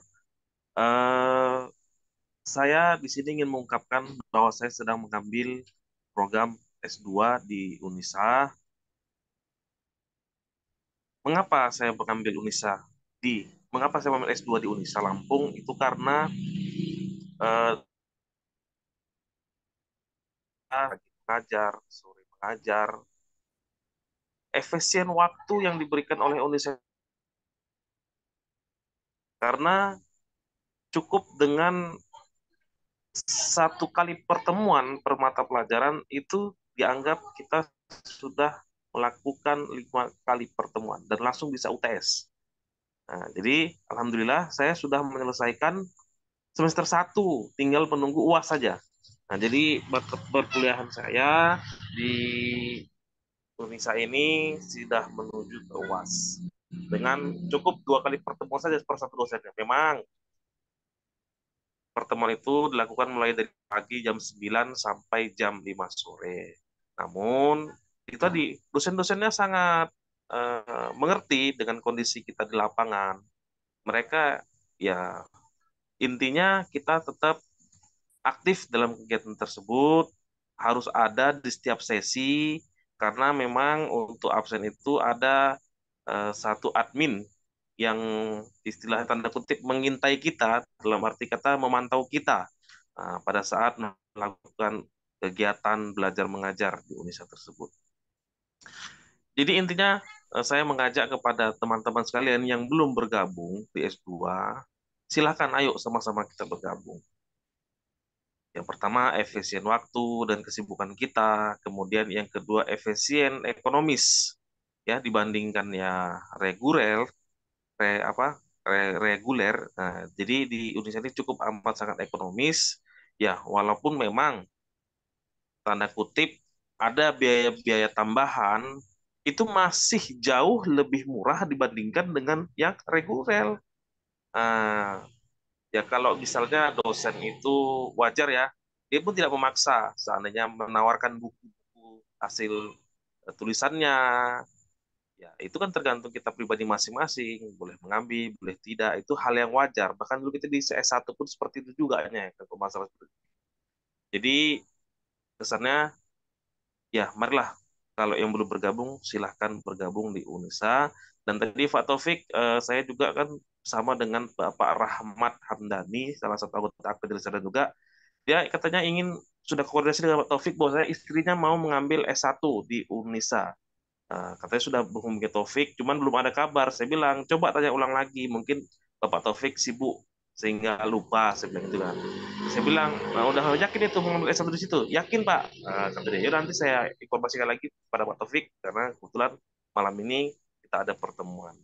Saya di sini ingin mengungkapkan bahwa saya sedang mengambil program S2 di Unisa. Mengapa saya mengambil S2 di Unisa Lampung? Itu karena pagi mengajar, sore mengajar, efisien waktu yang diberikan oleh Unisa karena cukup dengan satu kali pertemuan per mata pelajaran itu dianggap kita sudah melakukan 5 kali pertemuan dan langsung bisa UTS. Nah, jadi alhamdulillah saya sudah menyelesaikan semester 1, tinggal menunggu UAS saja. Nah, jadi perkuliahan saya di Unisa ini sudah menuju ke UAS dengan cukup 2 kali pertemuan saja per satu dosennya. Memang pertemuan itu dilakukan mulai dari pagi jam 9 sampai jam 5 sore. Namun itu tadi dosen-dosennya sangat mengerti dengan kondisi kita di lapangan. Mereka ya intinya kita tetap aktif dalam kegiatan tersebut, harus ada di setiap sesi, karena memang untuk absen itu ada satu admin yang istilah tanda kutip mengintai kita, dalam arti kata memantau kita pada saat melakukan kegiatan belajar mengajar di Unisa tersebut. Jadi intinya saya mengajak kepada teman-teman sekalian yang belum bergabung di S2, silakan ayo sama-sama kita bergabung. Yang pertama, efisien waktu dan kesibukan kita. Kemudian yang kedua, efisien ekonomis. Ya, dibandingkan ya reguler. Nah, jadi di Indonesia ini cukup amat sangat ekonomis. Ya, walaupun memang tanda kutip ada biaya-biaya tambahan, itu masih jauh lebih murah dibandingkan dengan yang reguler. Nah, ya kalau misalnya dosen itu wajar ya, dia pun tidak memaksa seandainya menawarkan buku-buku hasil tulisannya. Ya, itu kan tergantung kita pribadi masing-masing, boleh mengambil, boleh tidak, itu hal yang wajar. Bahkan dulu kita di CS1 pun seperti itu juga ya, kalau masalah seperti itu. Jadi kesannya ya marilah kalau yang belum bergabung silahkan bergabung di Unisa. Dan tadi Pak Taufik, saya juga kan sama dengan Bapak Rahmat Hamdani, salah satu anggota APD di sana juga, dia katanya sudah koordinasi dengan Pak Taufik bahwa istrinya mau mengambil S1 di Unisa. Katanya sudah menghubungi Taufik, cuman belum ada kabar. Saya bilang, coba tanya ulang lagi, mungkin Bapak Taufik sibuk sehingga lupa, saya bilang gitu kan. Saya bilang, nah, udah yakin itu mengambil S1 di situ? Yakin Pak. Kata dia, ya nanti saya informasikan lagi pada Pak Taufik, karena kebetulan malam ini kita ada pertemuan.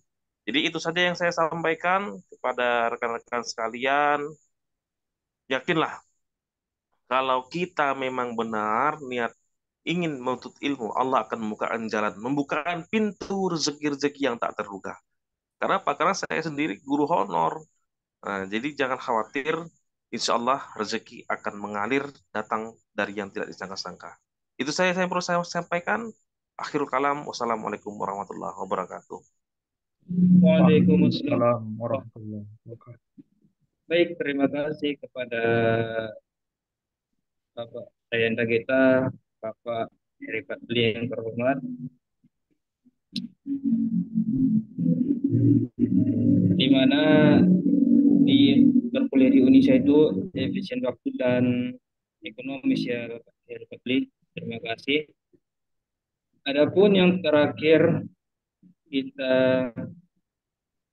Jadi itu saja yang saya sampaikan kepada rekan-rekan sekalian. Yakinlah, kalau kita memang benar niat ingin menuntut ilmu, Allah akan membukakan jalan, membukakan pintu rezeki-rezeki yang tak terduga. Karena apa? Karena saya sendiri guru honor. Nah, jadi jangan khawatir, insya Allah rezeki akan mengalir datang dari yang tidak disangka-sangka. Itu saya perlu saya sampaikan. Akhirul kalam, wassalamualaikum warahmatullahi wabarakatuh. Waalaikumsalam. Waalaikumsalam warahmatullahi wabarakatuh. Baik, terima kasih kepada Bapak Ayanda kita, Bapak Eri Fadli yang terhormat. Di mana berkuliah di Unisa itu efisien waktu dan ekonomis ya Bapak Eri Fadli. Terima kasih. Adapun yang terakhir,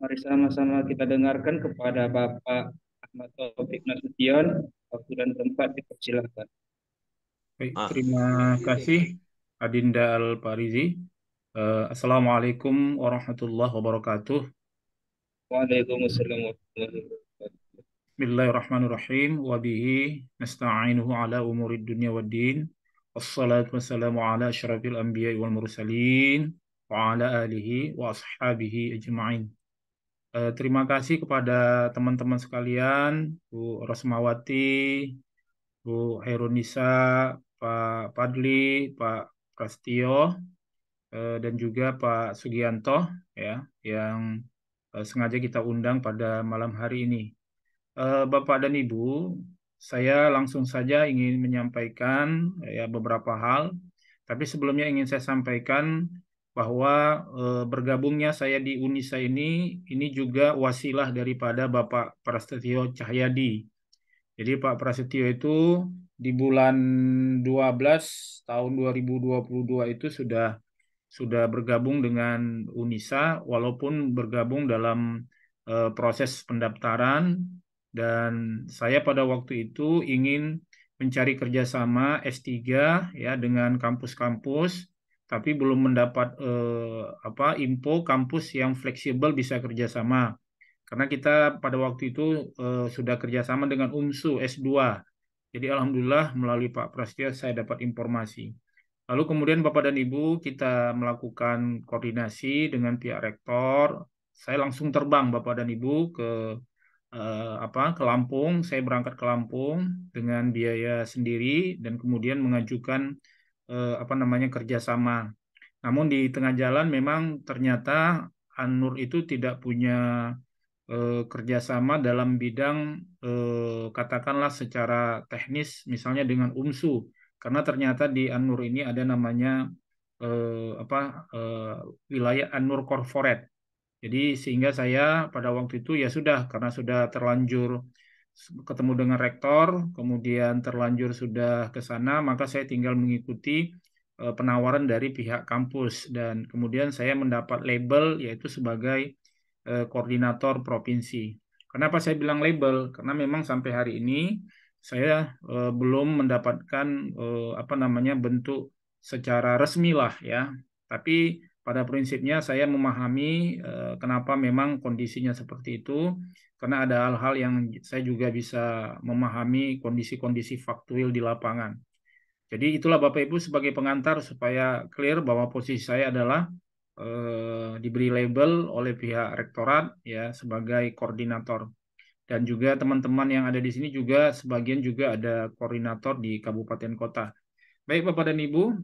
mari sama-sama kita dengarkan kepada Bapak Ahmad Taufik Nasution. Waktu dan tempat dipersilakan. Baik, terima kasih Adinda Al-Parizi. Assalamualaikum warahmatullahi wabarakatuh. Waalaikumsalam warahmatullahi wabarakatuh. Bismillahirrahmanirrahim. Wabihi nasta'inuhu ala umurid dunya waddin. Wassalatu wassalamu ala asyrafil anbiya wal mursalin wa ala alihi wa ashabihi ajma'in. Terima kasih kepada teman-teman sekalian, Bu Rosmawati, Bu Herunisa, Pak Padli, Pak Prastio, dan juga Pak Sugianto ya, yang sengaja kita undang pada malam hari ini. Bapak dan Ibu, saya langsung saja ingin menyampaikan ya beberapa hal. Tapi sebelumnya ingin saya sampaikan bahwa bergabungnya saya di Unisa ini juga wasilah daripada Bapak Prasetyo Cahyadi. Jadi Pak Prasetyo itu di bulan 12 tahun 2022 itu sudah bergabung dengan Unisa, walaupun bergabung dalam proses pendaftaran, dan saya pada waktu itu ingin mencari kerjasama S3 ya dengan kampus-kampus, tapi belum mendapat info kampus yang fleksibel bisa kerjasama. karena kita pada waktu itu sudah kerjasama dengan UMSU S2. Jadi alhamdulillah melalui Pak Prasetyo saya dapat informasi. Lalu kemudian Bapak dan Ibu kita melakukan koordinasi dengan pihak rektor. Saya langsung terbang Bapak dan Ibu ke Lampung. Saya berangkat ke Lampung dengan biaya sendiri dan kemudian mengajukan kerjasama. Namun di tengah jalan memang ternyata An-Nur itu tidak punya kerjasama dalam bidang katakanlah secara teknis misalnya dengan UMSU, karena ternyata di An-Nur ini ada namanya wilayah An-Nur Corporate. Jadi sehingga saya pada waktu itu ya sudah, karena sudah terlanjur ketemu dengan rektor, kemudian terlanjur sudah ke sana, maka saya tinggal mengikuti penawaran dari pihak kampus dan kemudian saya mendapat label yaitu sebagai koordinator provinsi. Kenapa saya bilang label? Karena memang sampai hari ini saya belum mendapatkan bentuk secara resmi lah ya. Tapi pada prinsipnya saya memahami kenapa memang kondisinya seperti itu, karena ada hal-hal yang saya juga bisa memahami kondisi-kondisi faktual di lapangan. Jadi itulah Bapak Ibu sebagai pengantar supaya clear bahwa posisi saya adalah diberi label oleh pihak rektorat ya sebagai koordinator, dan juga teman-teman yang ada di sini juga sebagian juga ada koordinator di kabupaten kota. Baik Bapak dan Ibu,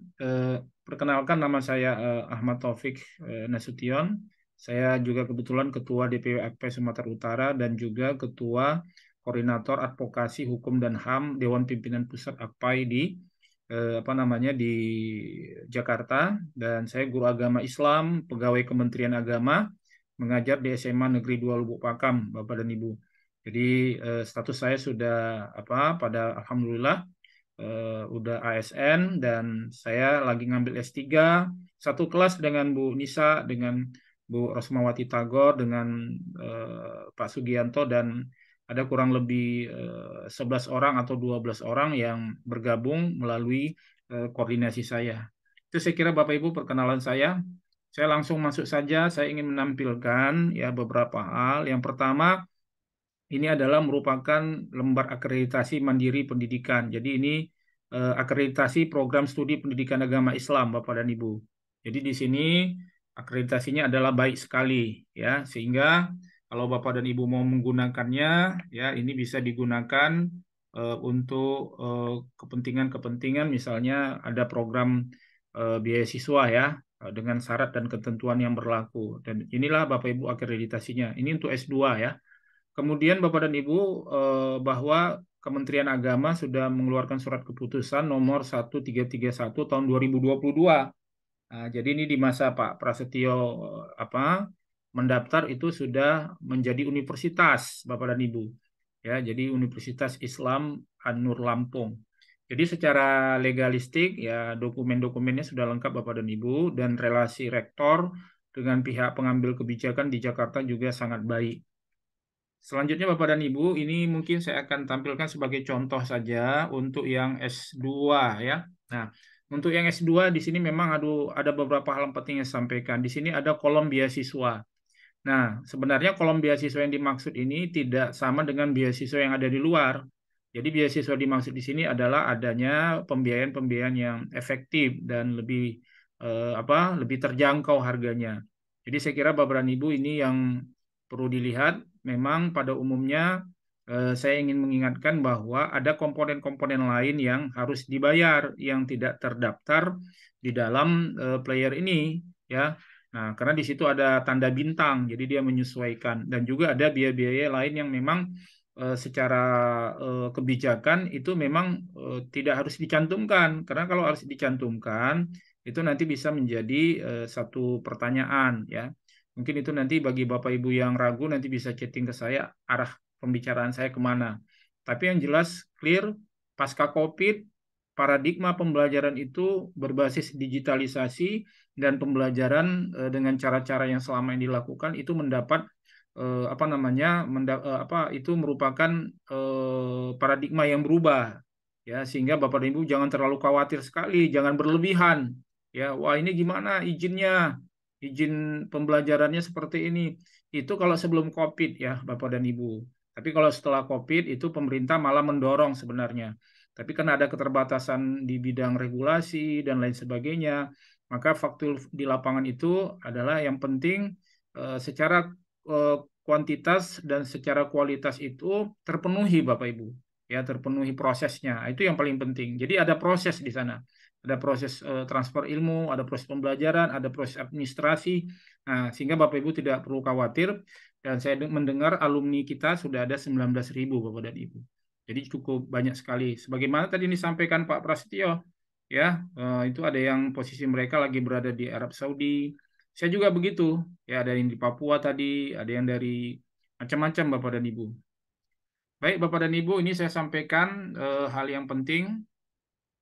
perkenalkan nama saya Ahmad Taufik Nasution. Saya juga kebetulan Ketua DPW AKP Sumatera Utara dan juga Ketua Koordinator Advokasi Hukum dan HAM Dewan Pimpinan Pusat AKPAI di di Jakarta, dan saya guru agama Islam, pegawai Kementerian Agama, mengajar di SMA Negeri 2 Lubuk Pakam, Bapak dan Ibu. Jadi status saya sudah alhamdulillah udah ASN dan saya lagi ngambil S3 satu kelas dengan Bu Nisa, dengan Bu Rosmawati Tagor, dengan Pak Sugianto, dan ada kurang lebih 11 orang atau 12 orang yang bergabung melalui koordinasi saya. Itu saya kira Bapak Ibu perkenalan saya. Saya langsung masuk saja, saya ingin menampilkan ya beberapa hal. Yang pertama, ini adalah merupakan lembar akreditasi mandiri pendidikan. Jadi ini akreditasi program studi pendidikan agama Islam Bapak dan Ibu. Jadi di sini akreditasinya adalah baik sekali ya, sehingga kalau Bapak dan Ibu mau menggunakannya, ya ini bisa digunakan untuk kepentingan-kepentingan, misalnya ada program beasiswa ya, dengan syarat dan ketentuan yang berlaku. Dan inilah Bapak Ibu akreditasinya. Ini untuk S2 ya. Kemudian Bapak dan Ibu bahwa Kementerian Agama sudah mengeluarkan surat keputusan nomor 1331 tahun 2022. Nah, jadi ini di masa Pak Prasetyo mendaftar itu sudah menjadi universitas Bapak dan Ibu. Ya, jadi Universitas Islam An-Nur Lampung. Jadi secara legalistik ya dokumen-dokumennya sudah lengkap Bapak dan Ibu, dan relasi rektor dengan pihak pengambil kebijakan di Jakarta juga sangat baik. Selanjutnya Bapak dan Ibu, ini mungkin saya akan tampilkan sebagai contoh saja untuk yang S2 ya. Nah, untuk yang S2 di sini memang ada beberapa hal penting yang saya sampaikan. Di sini ada kolom beasiswa. Nah, sebenarnya kolom beasiswa yang dimaksud ini tidak sama dengan beasiswa yang ada di luar. Jadi beasiswa dimaksud di sini adalah adanya pembiayaan-pembiayaan yang efektif dan lebih lebih terjangkau harganya. Jadi saya kira Bapak dan Ibu ini yang perlu dilihat. Memang pada umumnya saya ingin mengingatkan bahwa ada komponen-komponen lain yang harus dibayar yang tidak terdaftar di dalam player ini ya. Nah, karena di situ ada tanda bintang, jadi dia menyesuaikan, dan juga ada biaya-biaya lain yang memang secara kebijakan itu memang tidak harus dicantumkan, karena kalau harus dicantumkan itu nanti bisa menjadi satu pertanyaan ya. Mungkin itu nanti bagi Bapak Ibu yang ragu nanti bisa chatting ke saya arah pembicaraan saya kemana. Tapi yang jelas clear, pasca COVID paradigma pembelajaran itu berbasis digitalisasi, dan pembelajaran dengan cara-cara yang selama ini dilakukan itu mendapat itu merupakan paradigma yang berubah ya, sehingga Bapak dan Ibu jangan terlalu khawatir sekali, jangan berlebihan ya. Wah, ini gimana izin pembelajarannya seperti ini. itu kalau sebelum COVID ya Bapak dan Ibu. Tapi kalau setelah COVID itu pemerintah malah mendorong sebenarnya. Tapi karena ada keterbatasan di bidang regulasi dan lain sebagainya, maka faktor di lapangan itu adalah yang penting secara kuantitas dan secara kualitas itu terpenuhi Bapak Ibu. Ya, terpenuhi prosesnya. Itu yang paling penting. Jadi ada proses di sana. Ada proses transfer ilmu, ada proses pembelajaran, ada proses administrasi. Nah, sehingga Bapak Ibu tidak perlu khawatir. Dan saya mendengar alumni kita sudah ada 19.000 Bapak dan Ibu. Jadi cukup banyak sekali. Sebagaimana tadi disampaikan Pak Prasetyo, ya itu ada yang posisi mereka lagi berada di Arab Saudi. Saya juga begitu. Ya, ada yang di Papua tadi, ada yang dari macam-macam Bapak dan Ibu. Baik Bapak dan Ibu, ini saya sampaikan hal yang penting,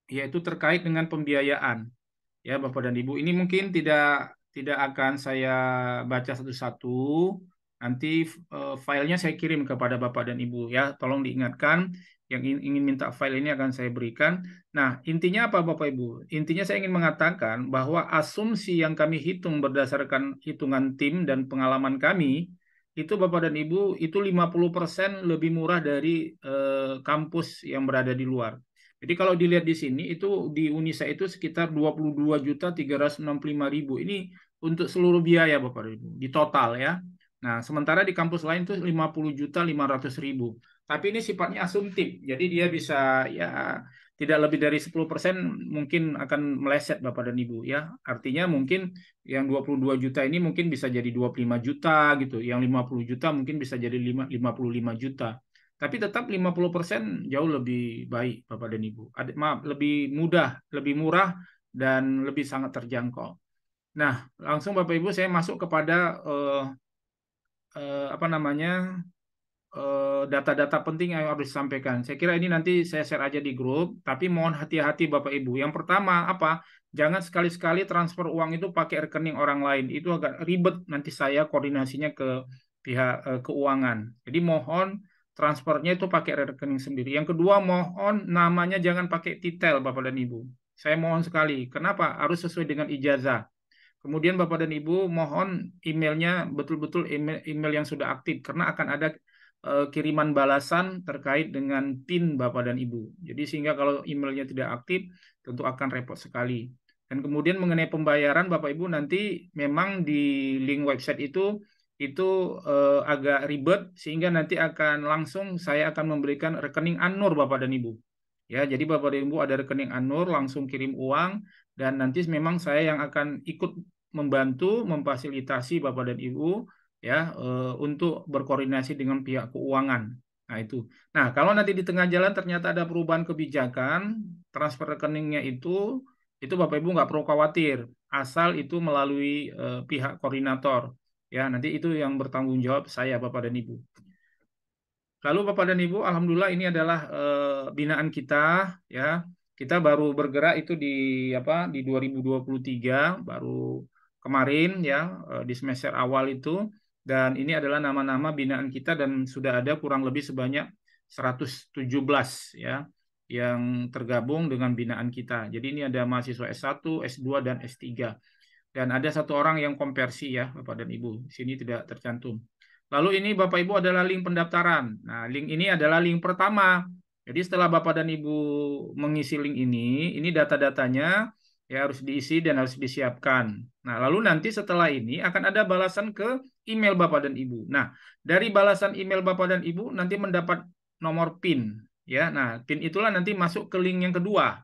yaitu terkait dengan pembiayaan. Ya Bapak dan Ibu, ini mungkin tidak akan saya baca satu-satu. Nanti filenya saya kirim kepada Bapak dan Ibu ya. Tolong diingatkan yang ingin minta file ini akan saya berikan. Nah, intinya apa Bapak Ibu? Intinya saya ingin mengatakan bahwa asumsi yang kami hitung berdasarkan hitungan tim dan pengalaman kami itu Bapak dan Ibu itu 50% lebih murah dari kampus yang berada di luar. Jadi kalau dilihat di sini itu di Unisa itu sekitar 22.365.000. Ini untuk seluruh biaya Bapak dan Ibu di total ya. Nah, sementara di kampus lain itu 50.500.000. Tapi ini sifatnya asumtif. Jadi dia bisa ya tidak lebih dari 10% mungkin akan meleset Bapak dan Ibu ya. Artinya mungkin yang 22 juta ini mungkin bisa jadi 25 juta gitu. Yang 50 juta mungkin bisa jadi 55 juta. Tapi tetap 50% jauh lebih baik Bapak dan Ibu. Maaf, lebih mudah, lebih murah dan lebih sangat terjangkau. Nah, langsung Bapak Ibu saya masuk kepada apa namanya data-data penting yang harus disampaikan. Saya kira ini nanti saya share aja di grup, tapi mohon hati-hati Bapak Ibu. Yang pertama apa? Jangan sekali-sekali transfer uang itu pakai rekening orang lain. Itu agak ribet nanti saya koordinasinya ke pihak keuangan. Jadi mohon transfernya itu pakai rekening sendiri. Yang kedua mohon namanya jangan pakai titel Bapak dan Ibu. Saya mohon sekali. Kenapa? Harus sesuai dengan ijazah. Kemudian Bapak dan Ibu mohon emailnya betul-betul email yang sudah aktif karena akan ada kiriman balasan terkait dengan PIN Bapak dan Ibu. Jadi sehingga kalau emailnya tidak aktif tentu akan repot sekali. Dan kemudian mengenai pembayaran Bapak Ibu nanti memang di link website itu agak ribet sehingga nanti akan langsung saya akan memberikan rekening An-Nur Bapak dan Ibu. Ya, jadi Bapak dan Ibu ada rekening An-Nur langsung kirim uang dan nanti memang saya yang akan ikut membantu memfasilitasi Bapak dan Ibu ya untuk berkoordinasi dengan pihak keuangan. Nah, itu. Nah, kalau nanti di tengah jalan ternyata ada perubahan kebijakan, transfer rekeningnya itu Bapak Ibu nggak perlu khawatir, asal itu melalui pihak koordinator. Ya, nanti itu yang bertanggung jawab saya Bapak dan Ibu. Lalu Bapak dan Ibu, alhamdulillah ini adalah binaan kita ya. Kita baru bergerak itu di 2023 baru kemarin ya di semester awal itu. Dan ini adalah nama-nama binaan kita dan sudah ada kurang lebih sebanyak 117 ya yang tergabung dengan binaan kita. Jadi ini ada mahasiswa S1, S2 dan S3. Dan ada satu orang yang konversi ya Bapak dan Ibu. Di sini tidak tercantum. Lalu ini Bapak Ibu adalah link pendaftaran. Nah, link ini adalah link pertama. Jadi setelah Bapak dan Ibu mengisi link ini data-datanya ya harus diisi dan harus disiapkan. Nah, lalu nanti setelah ini akan ada balasan ke email Bapak dan Ibu. Nah, dari balasan email Bapak dan Ibu nanti mendapat nomor PIN ya. Nah, PIN itulah nanti masuk ke link yang kedua.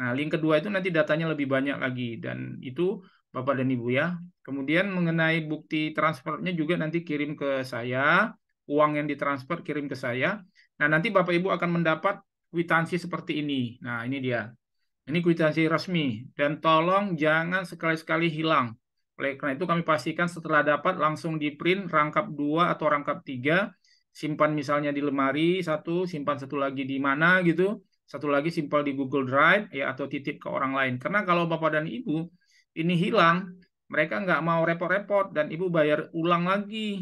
Nah, link kedua itu nanti datanya lebih banyak lagi dan itu Bapak dan Ibu ya. Kemudian mengenai bukti transfernya juga nanti kirim ke saya, uang yang ditransfer kirim ke saya. Nah, nanti Bapak Ibu akan mendapat kwitansi seperti ini. Nah, ini dia. Ini kwitansi resmi dan tolong jangan sekali-sekali hilang. Oleh karena itu kami pastikan setelah dapat langsung di print rangkap 2 atau rangkap 3, simpan misalnya di lemari satu, simpan satu lagi di mana gitu, satu lagi simpan di Google Drive ya atau titip ke orang lain. Karena kalau Bapak dan Ibu ini hilang, mereka nggak mau repot-repot dan Ibu bayar ulang lagi.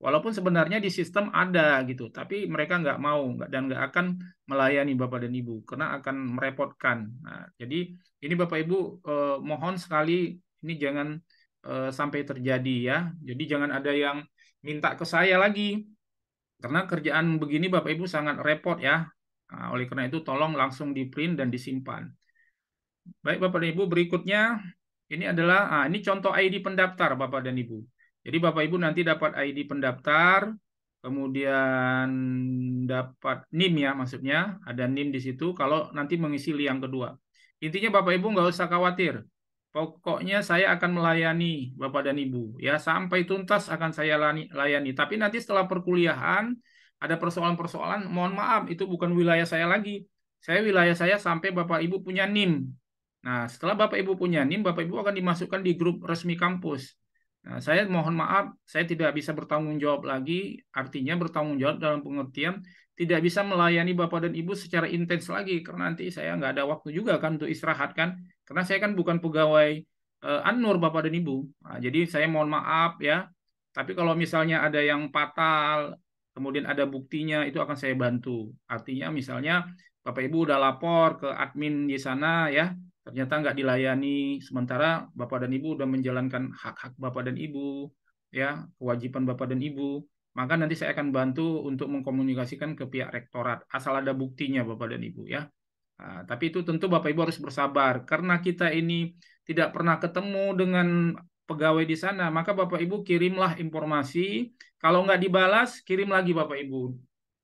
Walaupun sebenarnya di sistem ada gitu, tapi mereka nggak mau dan nggak akan melayani Bapak dan Ibu karena akan merepotkan. Nah, jadi ini Bapak Ibu mohon sekali ini jangan sampai terjadi ya. Jadi jangan ada yang minta ke saya lagi. Karena kerjaan begini Bapak Ibu sangat repot ya. Nah, oleh karena itu tolong langsung di print dan disimpan. Baik Bapak dan Ibu, berikutnya ini adalah ini contoh ID pendaftar Bapak dan Ibu. Jadi Bapak Ibu nanti dapat ID pendaftar, kemudian dapat NIM ya, maksudnya ada NIM di situ kalau nanti mengisi liang kedua. Intinya Bapak Ibu nggak usah khawatir. Pokoknya saya akan melayani Bapak dan Ibu ya sampai tuntas akan saya layani. Tapi nanti setelah perkuliahan ada persoalan-persoalan, mohon maaf itu bukan wilayah saya lagi. Wilayah saya sampai Bapak Ibu punya NIM. Nah, setelah Bapak Ibu punya NIM, Bapak Ibu akan dimasukkan di grup resmi kampus. Nah, saya mohon maaf, saya tidak bisa bertanggung jawab lagi. Artinya bertanggung jawab dalam pengertian tidak bisa melayani Bapak dan Ibu secara intens lagi. Karena nanti saya nggak ada waktu juga kan untuk istirahat kan. Karena saya kan bukan pegawai An-Nur Bapak dan Ibu. Nah, jadi saya mohon maaf ya. Tapi kalau misalnya ada yang fatal, kemudian ada buktinya, itu akan saya bantu. Artinya misalnya Bapak Ibu udah lapor ke admin di sana ya, ternyata nggak dilayani, sementara Bapak dan Ibu udah menjalankan hak-hak Bapak dan Ibu, ya kewajiban Bapak dan Ibu, maka nanti saya akan bantu untuk mengkomunikasikan ke pihak rektorat, asal ada buktinya Bapak dan Ibu ya. Nah, tapi itu tentu Bapak Ibu harus bersabar, karena kita ini tidak pernah ketemu dengan pegawai di sana, maka Bapak Ibu kirimlah informasi, kalau nggak dibalas, kirim lagi Bapak Ibu.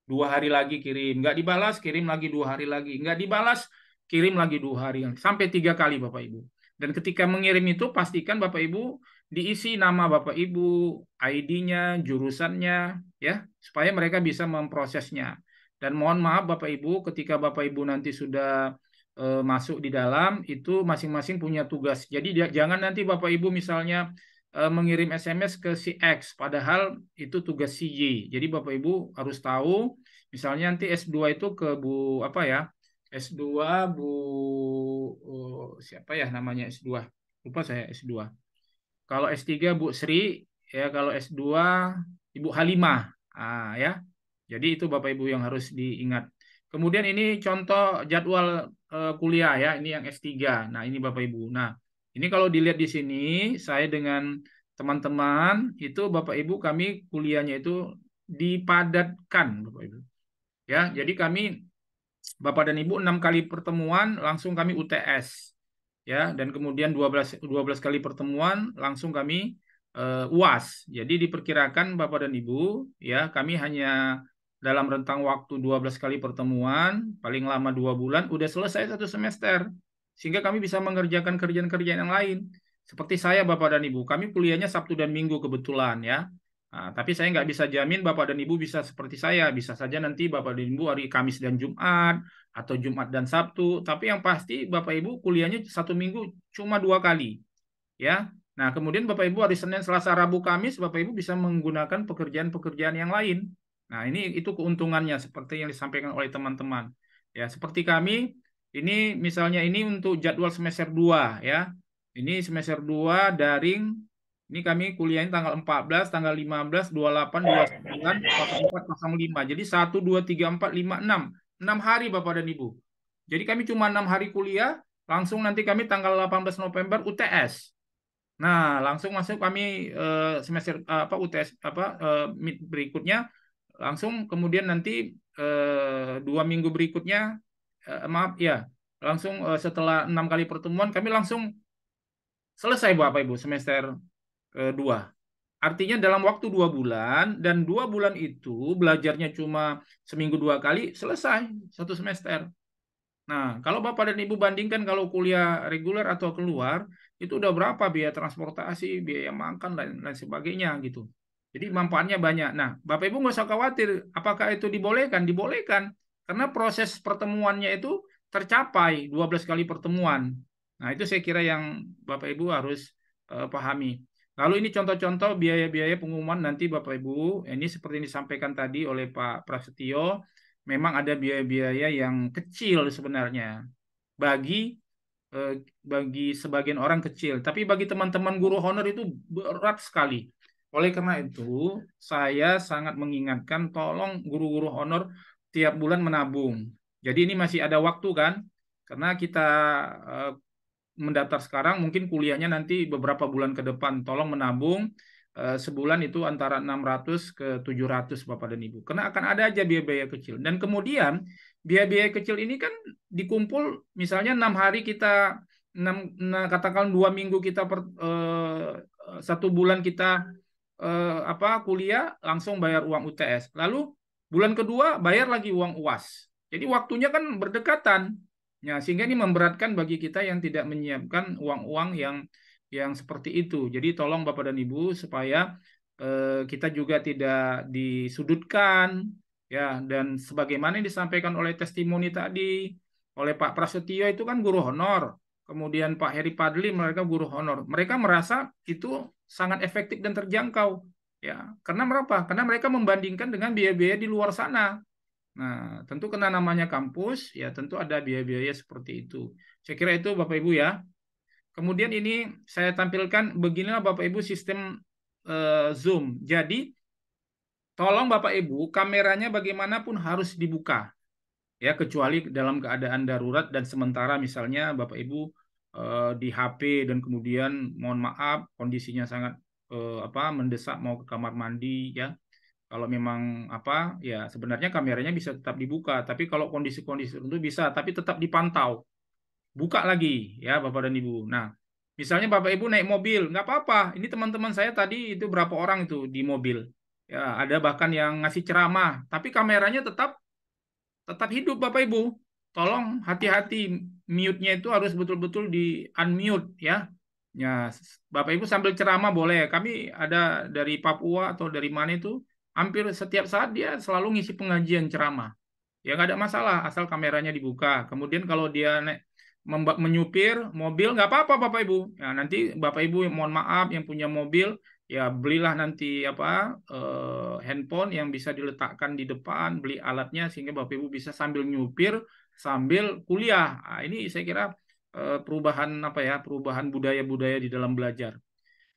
2 hari lagi kirim, nggak dibalas, kirim lagi 2 hari lagi, nggak dibalas, kirim lagi 2 hari, sampai 3 kali Bapak Ibu. Dan ketika mengirim itu pastikan Bapak Ibu diisi nama Bapak Ibu, ID-nya, jurusannya, ya, supaya mereka bisa memprosesnya. Dan mohon maaf Bapak Ibu, ketika Bapak Ibu nanti sudah masuk di dalam, itu masing-masing punya tugas. Jadi jangan nanti Bapak Ibu misalnya mengirim SMS ke si X, padahal itu tugas si Y. Jadi Bapak Ibu harus tahu, misalnya nanti S2 itu ke Bu apa ya? S2 Bu siapa ya namanya S2? Lupa saya S2. Kalau S3 Bu Sri, ya kalau S2 Ibu Halimah. Ya. Jadi itu Bapak Ibu yang harus diingat. Kemudian ini contoh jadwal kuliah ya, ini yang S3. Nah, ini Bapak Ibu. Nah, ini kalau dilihat di sini, saya dengan teman-teman itu Bapak Ibu kami kuliahnya itu dipadatkan Bapak Ibu. Ya, jadi kami Bapak dan Ibu 6 kali pertemuan langsung kami UTS. Ya, dan kemudian 12 kali pertemuan langsung kami UAS. Jadi diperkirakan Bapak dan Ibu ya, kami hanya dalam rentang waktu 12 kali pertemuan, paling lama 2 bulan, udah selesai 1 semester. Sehingga kami bisa mengerjakan kerjaan-kerjaan yang lain. Seperti saya Bapak dan Ibu, kami kuliahnya Sabtu dan Minggu kebetulan ya. Nah, tapi saya nggak bisa jamin Bapak dan Ibu bisa seperti saya. Bisa saja nanti Bapak dan Ibu hari Kamis dan Jumat, atau Jumat dan Sabtu. Tapi yang pasti Bapak Ibu kuliahnya 1 minggu cuma 2 kali. Ya. Nah, kemudian Bapak Ibu hari Senin, Selasa, Rabu, Kamis, Bapak Ibu bisa menggunakan pekerjaan-pekerjaan yang lain. Nah, itu keuntungannya seperti yang disampaikan oleh teman-teman. Ya, seperti kami, ini misalnya ini untuk jadwal semester 2 ya. Ini semester 2 daring. Ini kami kuliahnya tanggal 14, tanggal 15, 28, 29, 04, 05. Jadi 1, 2, 3, 4, 5, 6. 6 hari Bapak dan Ibu. Jadi kami cuma 6 hari kuliah, langsung nanti kami tanggal 18 November UTS. Nah, langsung masuk kami semester UTS berikutnya, langsung kemudian nanti 2 minggu berikutnya maaf ya, langsung setelah 6 kali pertemuan kami langsung selesai Bapak Ibu semester 2. Artinya dalam waktu 2 bulan, dan 2 bulan itu belajarnya cuma seminggu 2 kali, selesai 1 semester. Nah, kalau Bapak dan Ibu bandingkan kalau kuliah reguler atau keluar, itu udah berapa biaya transportasi, biaya makan, dan lain sebagainya gitu. Jadi manfaatnya banyak. Nah, Bapak Ibu nggak usah khawatir, apakah itu dibolehkan? Dibolehkan. Karena proses pertemuannya itu tercapai 12 kali pertemuan. Nah, itu saya kira yang Bapak Ibu harus pahami. Lalu ini contoh-contoh biaya-biaya pengumuman nanti Bapak Ibu, ini seperti yang disampaikan tadi oleh Pak Prasetyo, memang ada biaya-biaya yang kecil sebenarnya bagi sebagian orang kecil, tapi bagi teman-teman guru honor itu berat sekali. Oleh karena itu, saya sangat mengingatkan tolong guru-guru honor tiap bulan menabung. Jadi ini masih ada waktu kan? Karena kita mendaftar sekarang, mungkin kuliahnya nanti beberapa bulan ke depan, tolong menabung. sebulan itu antara 600 ke 700 Bapak dan Ibu. Karena akan ada aja biaya-biaya kecil. Dan kemudian biaya-biaya kecil ini kan dikumpul misalnya 6 hari kita katakan 2 minggu kita 1 bulan kita kuliah langsung bayar uang UTS. Lalu bulan kedua bayar lagi uang UAS. Jadi waktunya kan berdekatan. Ya, sehingga ini memberatkan bagi kita yang tidak menyiapkan uang-uang yang seperti itu. Jadi tolong Bapak dan Ibu supaya kita juga tidak disudutkan ya, dan sebagaimana yang disampaikan oleh testimoni tadi oleh Pak Prasetyo itu kan guru honor. Kemudian Pak Heri Padli mereka guru honor. Mereka merasa itu sangat efektif dan terjangkau ya. Karena berapa? Karena mereka membandingkan dengan biaya-biaya di luar sana. Nah, tentu karena namanya kampus ya tentu ada biaya-biaya seperti itu. Saya kira itu Bapak Ibu ya. Kemudian ini saya tampilkan beginilah Bapak Ibu sistem Zoom. Jadi tolong Bapak Ibu kameranya bagaimanapun harus dibuka ya, kecuali dalam keadaan darurat dan sementara misalnya Bapak Ibu di HP dan kemudian mohon maaf kondisinya sangat mendesak mau ke kamar mandi ya. Kalau memang ya sebenarnya kameranya bisa tetap dibuka, tapi kalau kondisi-kondisi tertentu bisa, tapi tetap dipantau. Buka lagi ya Bapak dan Ibu. Nah, misalnya Bapak Ibu naik mobil, nggak apa-apa. Ini teman-teman saya tadi itu berapa orang itu di mobil. Ya, ada bahkan yang ngasih ceramah, tapi kameranya tetap tetap hidup Bapak Ibu. Tolong hati-hati, mute-nya itu harus betul-betul di unmute ya. Ya, Bapak Ibu sambil ceramah boleh. Kami ada dari Papua atau dari mana itu, hampir setiap saat dia selalu ngisi pengajian ceramah. Ya nggak ada masalah, asal kameranya dibuka. Kemudian kalau dia menyupir mobil nggak apa-apa Bapak Ibu. Ya, nanti Bapak Ibu mohon maaf yang punya mobil ya belilah nanti handphone yang bisa diletakkan di depan, beli alatnya sehingga Bapak Ibu bisa sambil nyupir sambil kuliah. Nah, ini saya kira perubahan perubahan budaya-budaya di dalam belajar.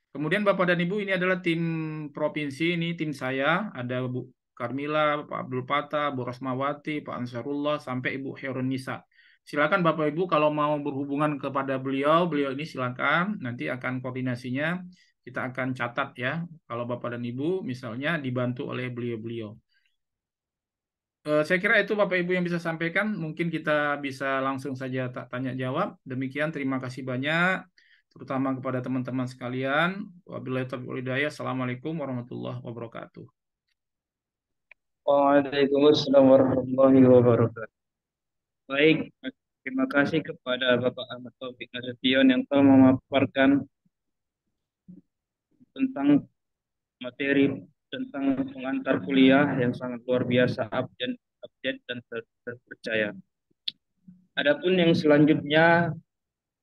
Kemudian Bapak dan Ibu ini adalah tim provinsi, ini tim saya, ada Bu Karmila, Pak Abdul Patah, Bu Rosmawati, Pak Ansarullah, sampai Ibu Herunisa. Silakan Bapak Ibu kalau mau berhubungan kepada beliau ini silakan, nanti akan koordinasinya kita akan catat ya. Kalau Bapak dan Ibu misalnya dibantu oleh beliau-beliau. Saya kira itu Bapak Ibu yang bisa sampaikan, mungkin kita bisa langsung saja tanya jawab. Demikian, terima kasih banyak terutama kepada teman-teman sekalian. Wabillahi taufiq wal hidayah. Assalamualaikum warahmatullahi wabarakatuh. Waalaikumsalam warahmatullahi wabarakatuh. Baik, terima kasih kepada Bapak Ahmad Taufik Nasution yang telah memaparkan tentang materi tentang pengantar kuliah yang sangat luar biasa, update dan terpercaya. Adapun yang selanjutnya,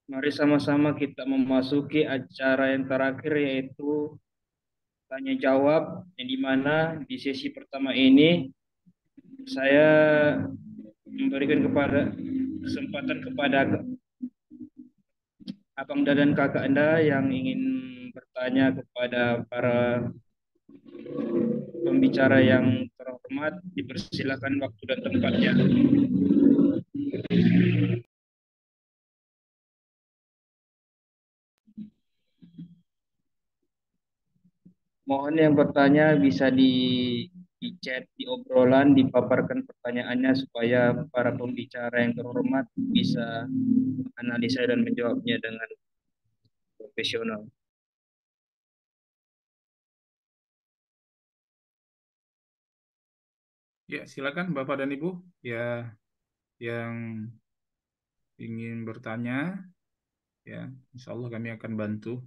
mari sama-sama kita memasuki acara yang terakhir yaitu tanya jawab, yang dimana di sesi pertama ini saya memberikan kesempatan kepada abang dan kakak Anda yang ingin bertanya kepada para pembicara yang terhormat, dipersilakan waktu dan tempatnya. Mohon yang bertanya bisa di chat, di obrolan, dipaparkan pertanyaannya supaya para pembicara yang terhormat bisa analisa dan menjawabnya dengan profesional. Ya, silakan Bapak dan Ibu ya yang ingin bertanya ya, insya Allah kami akan bantu.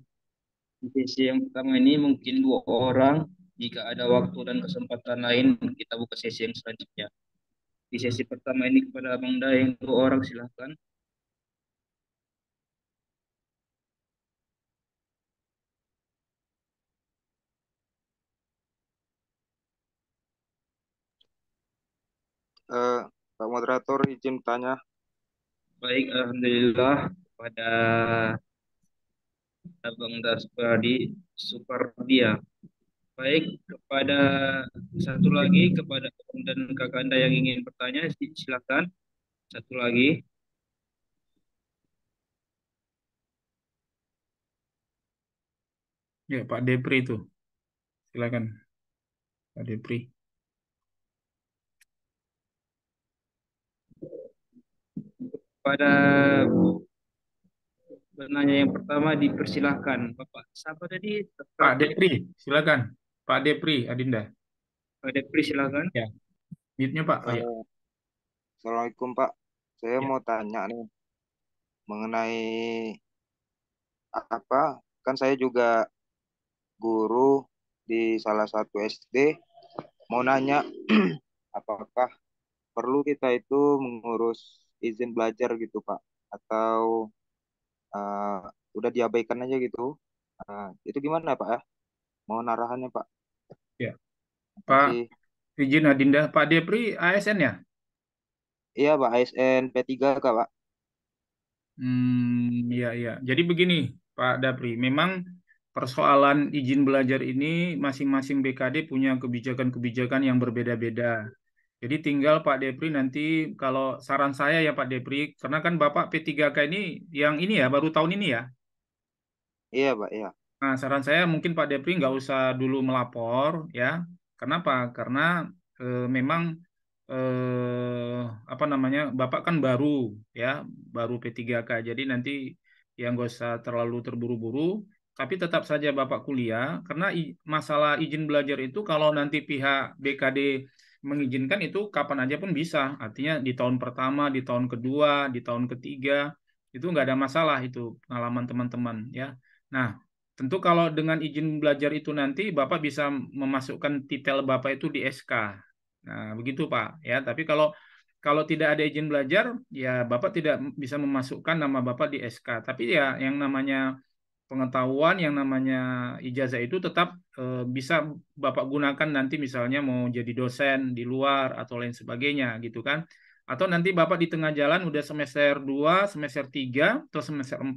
Di sesi yang pertama ini mungkin 2 orang. Jika ada waktu dan kesempatan lain, kita buka sesi yang selanjutnya. Di sesi pertama ini kepada Abang Da yang 2 orang, silahkan. Pak Moderator, izin tanya. Baik, alhamdulillah kepada Abang Da Supardia. Baik, kepada satu lagi kepada Abang dan kakak Anda yang ingin bertanya, silakan. Satu lagi. Ya, Pak Depri itu. Silakan Pak Depri. Pada penanya yang pertama dipersilahkan Bapak. Siapa tadi? Pak Depri, silakan. Pak Depri, Adinda. Pak Depri silakan. Ya, mute-nya Pak. Oh, ya. Assalamualaikum Pak. Saya Ya. mau tanya nih mengenai apa? Kan saya juga guru di salah satu SD. Mau nanya apakah perlu kita itu mengurus izin belajar gitu Pak? Atau eh, udah diabaikan aja gitu? Itu gimana Pak ya? Mohon arahannya Pak. Ya. Terima Pak, kasih. izin Adinda. Pak Depri ASN ya? Iya Pak, ASN P3 Kak Pak. Iya, iya. Jadi begini, Pak Dapri, memang persoalan izin belajar ini masing-masing BKD punya kebijakan-kebijakan yang berbeda-beda. Jadi tinggal Pak Depri nanti, kalau saran saya ya Pak Depri, karena kan Bapak P3K ini yang ini ya, baru tahun ini ya. Iya Pak, iya. Nah, saran saya mungkin Pak Depri nggak usah dulu melapor ya. Kenapa? Karena memang apa namanya, Bapak kan baru ya, baru P3K. Jadi nanti yang nggak usah terlalu terburu-buru, tapi tetap saja Bapak kuliah. Karena masalah izin belajar itu kalau nanti pihak BKD mengizinkan itu kapan aja pun bisa. Artinya di tahun pertama, di tahun kedua, di tahun ketiga itu nggak ada masalah itu pengalaman teman-teman ya. Nah, tentu kalau dengan izin belajar itu nanti Bapak bisa memasukkan titel Bapak itu di SK. Nah, begitu Pak ya. Tapi kalau tidak ada izin belajar, ya Bapak tidak bisa memasukkan nama Bapak di SK. Tapi ya yang namanya pengetahuan, yang namanya ijazah itu tetap bisa Bapak gunakan nanti misalnya mau jadi dosen di luar atau lain sebagainya gitu kan. Atau nanti Bapak di tengah jalan udah semester 2, semester 3 atau semester 4,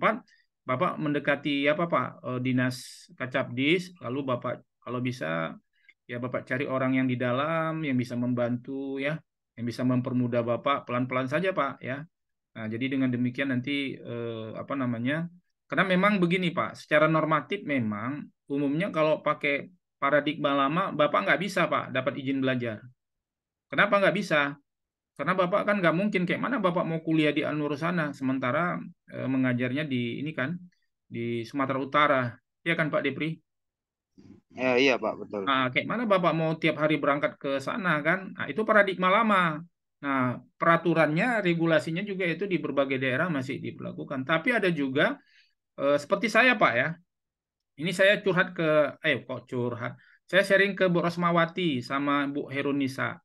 Bapak mendekati apa Pak, dinas Kacapdis, lalu Bapak kalau bisa ya Bapak cari orang yang di dalam yang bisa membantu ya, yang bisa mempermudah Bapak pelan-pelan saja Pak ya. Nah, jadi dengan demikian nanti apa namanya? Karena memang begini Pak, secara normatif memang umumnya kalau pakai paradigma lama Bapak nggak bisa Pak dapat izin belajar. Kenapa nggak bisa? Karena Bapak kan nggak mungkin, kayak mana Bapak mau kuliah di Al-Nur sana, sementara mengajarnya di ini kan, di Sumatera Utara. Ya kan Pak Depri? Iya Pak, betul. Nah, kayak mana Bapak mau tiap hari berangkat ke sana kan? Nah, itu paradigma lama. Nah, peraturannya, regulasinya juga itu di berbagai daerah masih diberlakukan. Tapi ada juga seperti saya Pak ya. Ini saya curhat ke, kok curhat. Saya sharing ke Bu Rosmawati sama Bu Herunisa.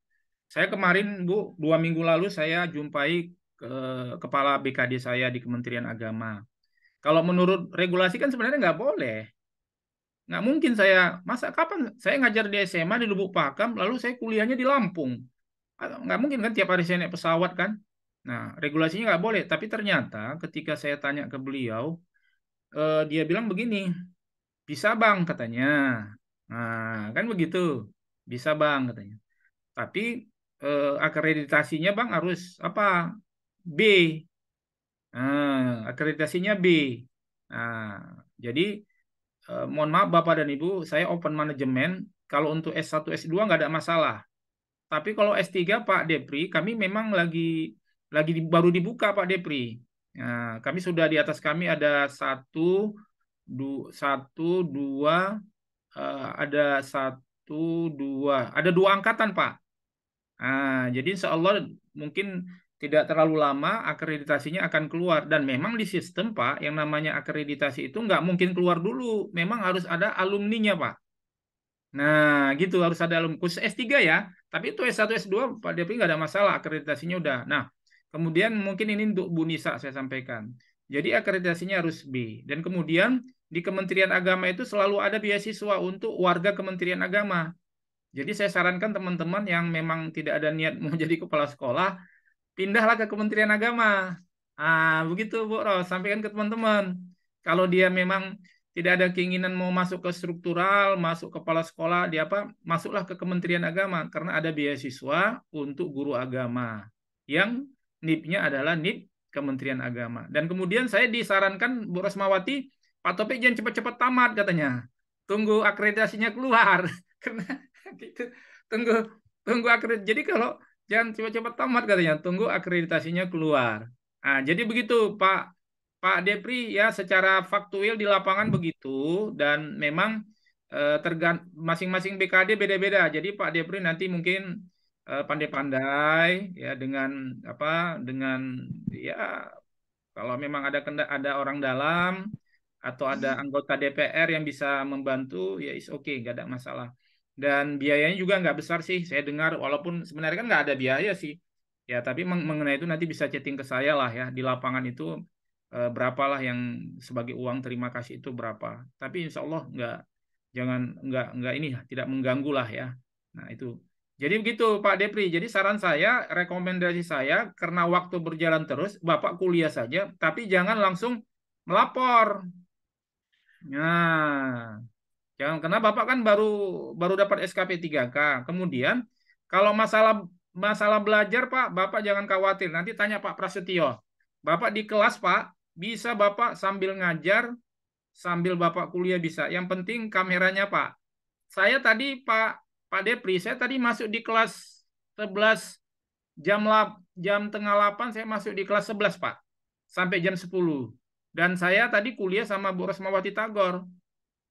Saya kemarin Bu, 2 minggu lalu saya jumpai ke kepala BKD saya di Kementerian Agama. Kalau menurut regulasi kan sebenarnya nggak boleh. Nggak mungkin saya, masa kapan saya ngajar di SMA di Lubuk Pakam, lalu saya kuliahnya di Lampung. Nggak mungkin kan tiap hari saya naik pesawat kan. Nah, regulasinya nggak boleh. Tapi ternyata ketika saya tanya ke beliau, dia bilang begini, bisa Bang katanya. Nah, kan begitu. Bisa Bang katanya. Tapi akreditasinya Bang harus apa? B. Nah, akreditasinya B. Nah, jadi mohon maaf Bapak dan Ibu, saya open manajemen. Kalau untuk S1, S2 nggak ada masalah. Tapi kalau S3 Pak Depri, kami memang baru dibuka Pak Depri. Nah, kami sudah di atas kami ada satu, dua, ada satu, dua, ada 2 angkatan Pak. Nah, jadi insya Allah mungkin tidak terlalu lama akreditasinya akan keluar. Dan memang di sistem Pak, yang namanya akreditasi itu nggak mungkin keluar dulu. Memang harus ada alumninya Pak. Nah, gitu harus ada alumni. Khusus S3 ya. Tapi itu S1, S2 Pak Depi nggak ada masalah. Akreditasinya udah. Nah, kemudian mungkin ini untuk Bu Nisa saya sampaikan. Jadi akreditasinya harus B. Dan kemudian di Kementerian Agama itu selalu ada beasiswa untuk warga Kementerian Agama. Jadi saya sarankan teman-teman yang memang tidak ada niat mau jadi kepala sekolah, pindahlah ke Kementerian Agama. Ah, begitu Bu Ros, sampaikan ke teman-teman. Kalau dia memang tidak ada keinginan mau masuk ke struktural, masuk kepala sekolah, dia apa? Masuklah ke Kementerian Agama karena ada beasiswa untuk guru agama yang NIP-nya adalah NIP Kementerian Agama. Dan kemudian saya disarankan Bu Rosmawati, Pak Topik jangan cepat-cepat tamat katanya. tunggu akreditasinya keluar. Karena gitu, tunggu tunggu akreditasi. Jadi kalau jangan cepat-cepat tamat katanya, tunggu akreditasinya keluar. Nah, jadi begitu Pak Depri ya, secara faktual di lapangan begitu, dan memang masing-masing BKD beda-beda. Jadi Pak Depri nanti mungkin pandai-pandai ya dengan ya, kalau memang ada orang dalam atau ada anggota DPR yang bisa membantu, ya is oke, nggak ada masalah. Dan biayanya juga nggak besar sih, saya dengar, walaupun sebenarnya kan nggak ada biaya sih. Ya, tapi mengenai itu nanti bisa chatting ke saya lah ya, di lapangan itu berapalah yang sebagai uang terima kasih itu berapa. Tapi insya Allah nggak ini ya, tidak mengganggu lah ya. Nah itu. Jadi begitu Pak Depri. Jadi saran saya, rekomendasi saya, karena waktu berjalan terus, Bapak kuliah saja, tapi jangan langsung melapor. Nah, jangan, karena Bapak kan baru baru dapat SKP 3K. Kemudian kalau masalah masalah belajar Pak, Bapak jangan khawatir. Nanti tanya Pak Prasetyo. Bapak di kelas Pak, bisa Bapak sambil ngajar, sambil Bapak kuliah bisa. Yang penting kameranya Pak. Saya tadi Pak Depri, saya tadi masuk di kelas 11 jam tengah 8 saya masuk di kelas 11 Pak. Sampai jam 10. Dan saya tadi kuliah sama Bu Rosmawati Tagor.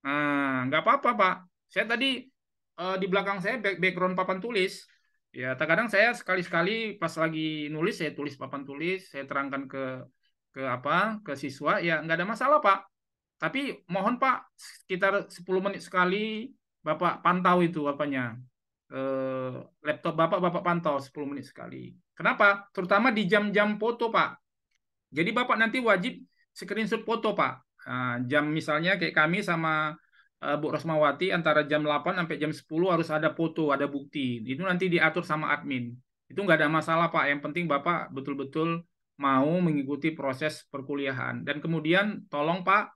Nah, nggak apa-apa Pak. Saya tadi di belakang saya background papan tulis. Ya, terkadang saya sekali-sekali pas lagi nulis saya tulis papan tulis, saya terangkan ke siswa, ya nggak ada masalah Pak. Tapi mohon Pak, sekitar 10 menit sekali Bapak pantau itu apanya. Eh, Laptop Bapak pantau 10 menit sekali. Kenapa? Terutama di jam-jam foto Pak. Jadi Bapak nanti wajib screenshot foto Pak. Jam misalnya kayak kami sama Bu Rosmawati antara jam 8 sampai jam 10 harus ada foto, ada bukti. Itu nanti diatur sama admin. Itu nggak ada masalah Pak. Yang penting Bapak betul-betul mau mengikuti proses perkuliahan. Dan kemudian tolong Pak,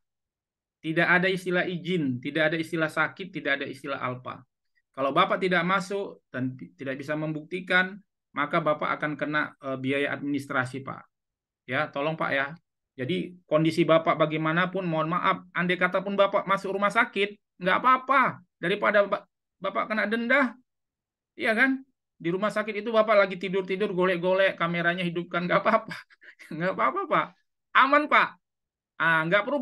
tidak ada istilah izin, tidak ada istilah sakit, tidak ada istilah alpa. Kalau Bapak tidak masuk dan tidak bisa membuktikan, maka Bapak akan kena biaya administrasi Pak. Ya, tolong Pak ya. Jadi kondisi Bapak bagaimanapun, mohon maaf, andai kata pun Bapak masuk rumah sakit, nggak apa-apa. Daripada Bapak kena denda, iya kan? Di rumah sakit itu Bapak lagi tidur-tidur, golek-golek, kameranya hidupkan, nggak apa-apa. Nggak apa-apa Pak. Aman Pak. Nggak perlu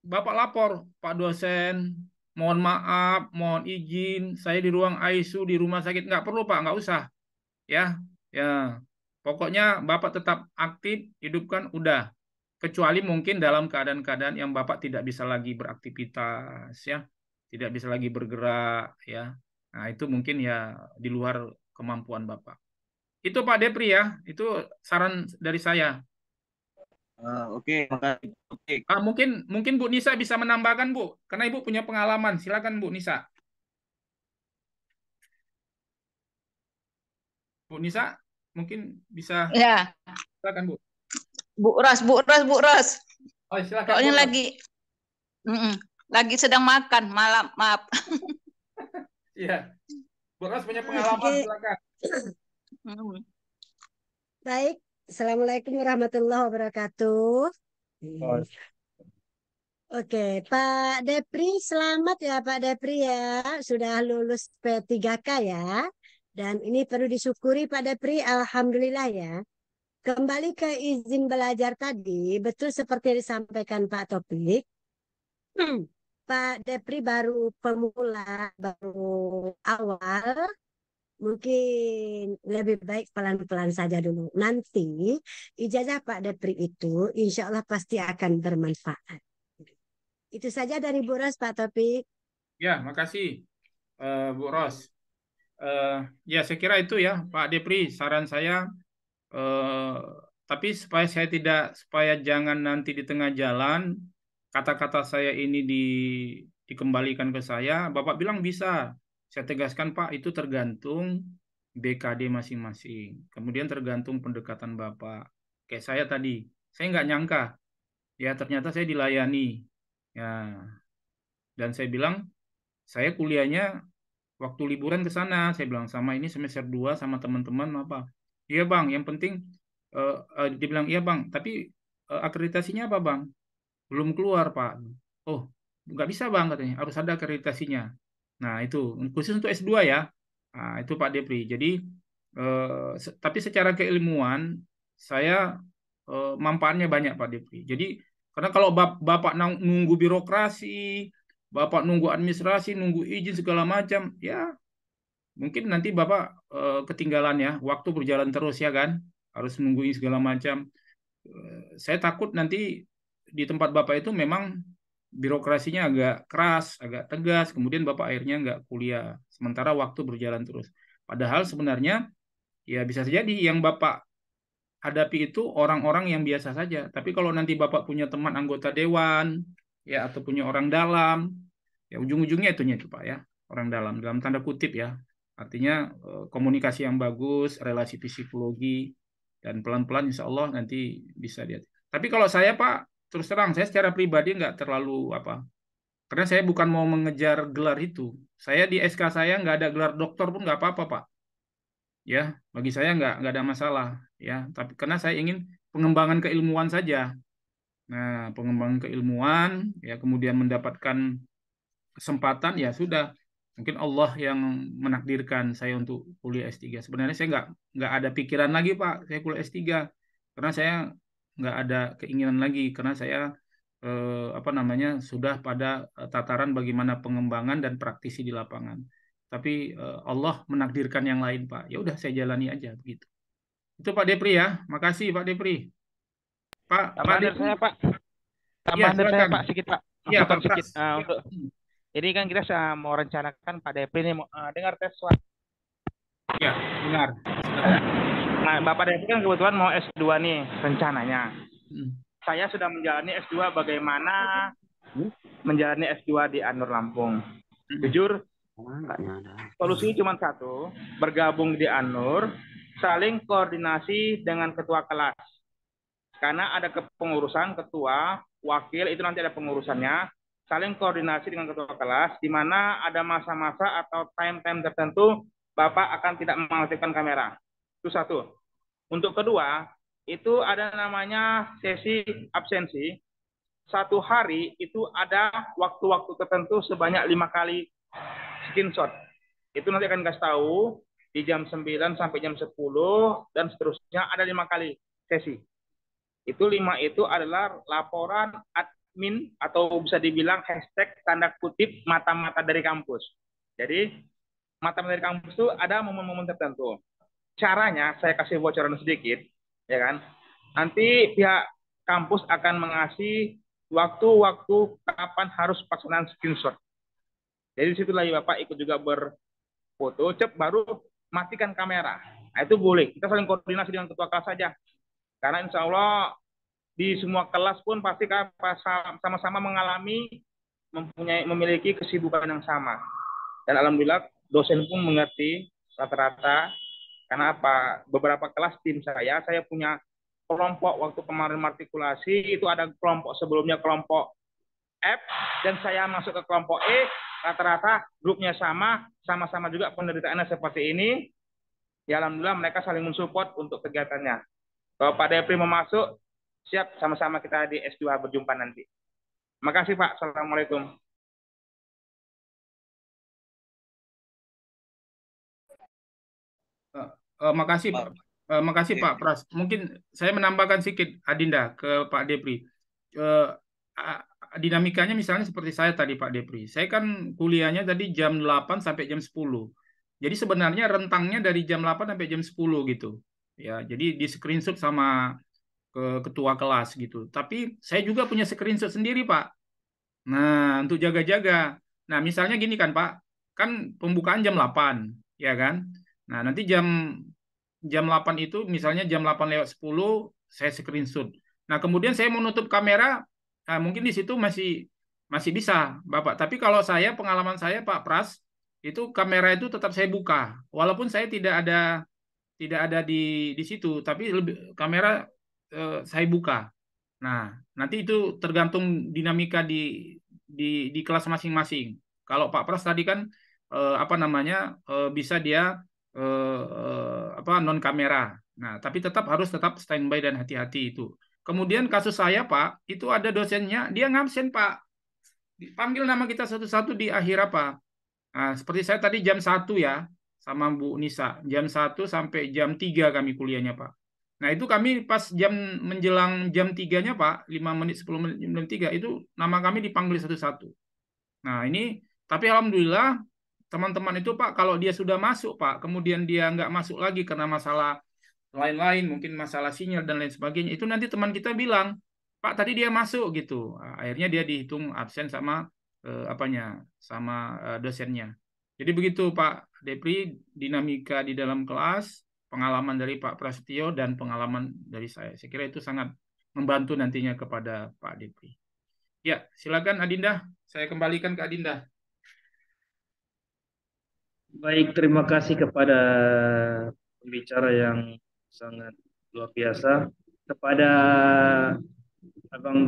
Bapak lapor, Pak dosen, mohon maaf, mohon izin, saya di ruang ICU, di rumah sakit. Nggak perlu Pak, nggak usah. Ya, ya. Pokoknya Bapak tetap aktif, hidupkan, udah. Kecuali mungkin dalam keadaan-keadaan yang Bapak tidak bisa lagi beraktivitas, ya, tidak bisa lagi bergerak, ya. Nah, itu mungkin ya di luar kemampuan Bapak. Itu Pak Depri ya, itu saran dari saya. Oke, makasih. Oke. Mungkin Bu Nisa bisa menambahkan Bu, karena Ibu punya pengalaman. Silakan Bu Nisa. Bu Nisa, mungkin bisa. Ya, Silakan Bu. Bu Ros. Oh, silakan. Pokoknya Bu. lagi sedang makan malam, maaf. Iya. Bu Ros punya pengalaman, silakan. Baik, Assalamualaikum warahmatullahi wabarakatuh. Oke, Pak Depri, selamat ya Pak Depri ya, sudah lulus P3K ya. Dan ini perlu disyukuri Pak Depri, alhamdulillah ya. Kembali ke izin belajar tadi, betul seperti yang disampaikan Pak Topik. Pak Depri baru pemula, baru awal, mungkin lebih baik pelan-pelan saja dulu. Nanti ijazah Pak Depri itu insya Allah pasti akan bermanfaat. Itu saja dari Bu Ros, Pak Topik. Ya, makasih Bu Ros. Ya, saya kira itu ya Pak Depri, saran saya. Tapi supaya jangan nanti di tengah jalan kata-kata saya ini dikembalikan ke saya, Bapak bilang bisa. Saya tegaskan Pak, itu tergantung BKD masing-masing. Kemudian tergantung pendekatan Bapak. Kayak saya tadi, saya nggak nyangka, ya ternyata saya dilayani. Ya, dan saya bilang, saya kuliahnya waktu liburan ke sana. Saya bilang, sama ini semester 2 sama teman-teman apa. Iya Bang, yang penting dia bilang iya Bang, tapi akreditasinya apa Bang? Belum keluar Pak. Oh, nggak bisa Bang katanya, harus ada akreditasinya. Nah itu khusus untuk S2 ya. Nah, itu Pak Depri. Jadi tapi secara keilmuan saya manfaatnya banyak Pak Depri. Jadi karena kalau Bapak nunggu birokrasi, Bapak nunggu administrasi, nunggu izin segala macam, ya mungkin nanti Bapak ketinggalan ya, waktu berjalan terus ya kan, harus nungguin segala macam. Saya takut nanti di tempat Bapak itu memang birokrasinya agak keras, agak tegas, kemudian Bapak akhirnya nggak kuliah, sementara waktu berjalan terus. Padahal sebenarnya ya bisa jadi yang Bapak hadapi itu orang-orang yang biasa saja. Tapi kalau nanti Bapak punya teman anggota dewan, ya atau punya orang dalam, ya ujung-ujungnya itu Pak ya, orang dalam tanda kutip ya. Artinya komunikasi yang bagus, relasi psikologi, dan pelan-pelan insya Allah nanti bisa lihat. Tapi kalau saya Pak, terus terang saya secara pribadi nggak terlalu apa, karena saya bukan mau mengejar gelar itu. Saya di SK saya nggak ada gelar doktor pun nggak apa-apa Pak. Ya, bagi saya nggak ada masalah ya. Tapi karena saya ingin pengembangan keilmuan saja. Nah, pengembangan keilmuan ya kemudian mendapatkan kesempatan ya sudah. Mungkin Allah yang menakdirkan saya untuk kuliah S3. Sebenarnya saya nggak ada pikiran lagi Pak, saya kuliah S3 karena saya nggak ada keinginan lagi karena saya apa namanya sudah pada tataran bagaimana pengembangan dan praktisi di lapangan. Tapi Allah menakdirkan yang lain Pak. Ya udah saya jalani aja begitu. Itu Pak Depri ya. Makasih Pak Depri. Pak Tambahan dari Depri. saya, Pak. Iya, Tambahan dari saya, silakan. Pak, sedikit, Pak. Iya, Masukan Pak sedikit. Pras. Untuk jadi kan kita mau rencanakan Pak Depri ini dengar tes suara. Ya, benar. Silakan. Nah, Bapak Depri kan kebetulan mau S2 nih rencananya. Hmm. Saya sudah menjalani S2 bagaimana menjalani S2 di Anur Lampung. Jujur, solusinya cuma satu, bergabung di Anur, saling koordinasi dengan ketua kelas. Karena ada kepengurusan, ketua, wakil, itu nanti ada pengurusannya, saling koordinasi dengan ketua kelas, di mana ada masa-masa atau time-time tertentu, Bapak akan tidak mengaktifkan kamera. Itu satu. Untuk kedua, itu ada namanya sesi absensi. Satu hari itu ada waktu-waktu tertentu sebanyak 5 kali screenshot. Itu nanti akan kasih tahu di jam 9 sampai jam 10 dan seterusnya ada 5 kali sesi. Itu 5 itu adalah laporan admin atau bisa dibilang hashtag tanda kutip mata-mata dari kampus. Jadi mata-mata dari kampus itu ada momen-momen tertentu. Caranya saya kasih bocoran sedikit, ya kan? Nanti pihak kampus akan mengasih waktu-waktu kapan harus pelaksanaan screenshot. Jadi disitulah Bapak ikut juga berfoto, baru matikan kamera. Nah itu boleh. Kita saling koordinasi dengan ketua kelas saja. Karena insya Allah di semua kelas pun pasti sama-sama mengalami memiliki kesibukan yang sama. Dan alhamdulillah dosen pun mengerti rata-rata. Karena apa? Beberapa kelas tim saya punya kelompok waktu kemarin matrikulasi itu ada kelompok sebelumnya kelompok F dan saya masuk ke kelompok E, rata-rata grupnya sama-sama juga penderitaannya seperti ini. Ya alhamdulillah mereka saling mensupport untuk kegiatannya. Kalau Pak Depri mau masuk, siap sama-sama kita di S2 berjumpa nanti. Makasih Pak. Assalamualaikum. Makasih Pak. Makasih Pak Pras. Mungkin saya menambahkan sedikit Adinda ke Pak Depri. Dinamikanya misalnya seperti saya tadi Pak Depri. Saya kan kuliahnya tadi jam 8 sampai jam 10. Jadi sebenarnya rentangnya dari jam 8 sampai jam 10 gitu. Ya, jadi di screenshot sama ketua kelas gitu. Tapi saya juga punya screenshot sendiri Pak. Nah, untuk jaga-jaga. Nah, misalnya gini kan Pak, kan pembukaan jam 8, ya kan? Nah, nanti jam 8 itu misalnya jam 8 lewat 10 saya screenshot. Nah, kemudian saya mau nutup kamera, nah, mungkin di situ masih bisa, Bapak. Tapi kalau saya pengalaman saya Pak Pras, itu kamera itu tetap saya buka. Walaupun saya tidak ada di situ, tapi kamera saya buka. Nah, nanti itu tergantung dinamika di kelas masing-masing. Kalau Pak Pras tadi kan apa namanya bisa dia non kamera. Nah, tapi tetap standby dan hati-hati itu. Kemudian kasus saya Pak, itu ada dosennya dia ngabsen Pak. Panggil nama kita satu-satu di akhir apa? Nah, seperti saya tadi jam 1 ya, sama Bu Nisa. Jam 1 sampai jam 3 kami kuliahnya, Pak. Nah, itu kami pas menjelang jam 3-nya, Pak, 5 menit, 10 menit, jam 3, itu nama kami dipanggil satu-satu. Nah, ini, tapi alhamdulillah, teman-teman itu, Pak, kalau dia sudah masuk, Pak, kemudian dia nggak masuk lagi karena masalah lain-lain, mungkin masalah sinyal dan lain sebagainya, itu nanti teman kita bilang, Pak, tadi dia masuk gitu. Nah, akhirnya dia dihitung absen sama sama dosennya. Jadi begitu Pak Depri, dinamika di dalam kelas, pengalaman dari Pak Prasetyo dan pengalaman dari saya. Saya kira itu sangat membantu nantinya kepada Pak Depri. Ya, silakan Adinda. Saya kembalikan ke Adinda. Baik, terima kasih kepada pembicara yang sangat luar biasa. Kepada Abang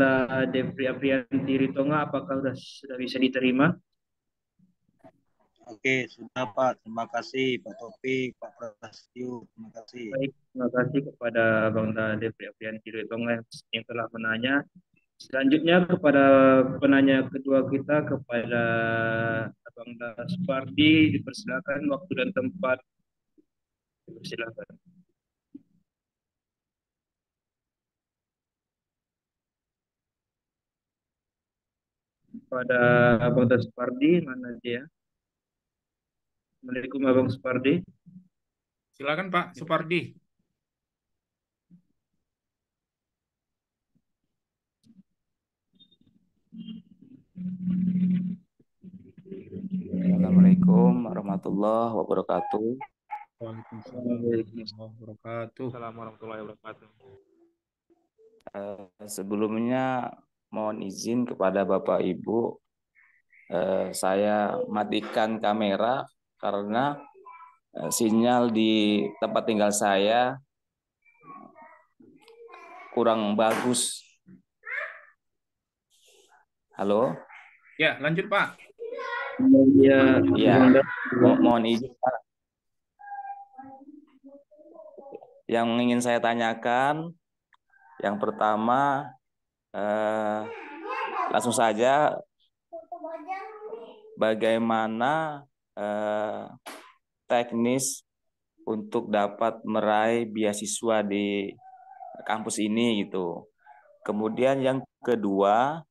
Depri Aprianti Ritonga, apakah sudah bisa diterima? Oke, sudah Pak. Terima kasih Pak Topik, Pak Prasetyo. Terima kasih. Baik, terima kasih kepada Abang Depri Aprianti Ritonga yang telah menanya. Selanjutnya kepada penanya kedua kita, kepada Abang Supardi, dipersilakan waktu dan tempat. Dipersilakan. Pada Abang Supardi, mana dia? Assalamualaikum Abang Supardi. Silakan Pak Supardi. Assalamualaikum warahmatullahi wabarakatuh. Waalaikumsalam warahmatullahi wabarakatuh. Assalamualaikum warahmatullahi wabarakatuh. Sebelumnya mohon izin kepada Bapak Ibu, saya matikan kamera karena sinyal di tempat tinggal saya kurang bagus. Halo? Ya, lanjut Pak. Ya, mohon izin Pak. Yang ingin saya tanyakan, yang pertama, langsung saja, bagaimana teknis untuk dapat meraih beasiswa di kampus ini gitu. Kemudian yang kedua,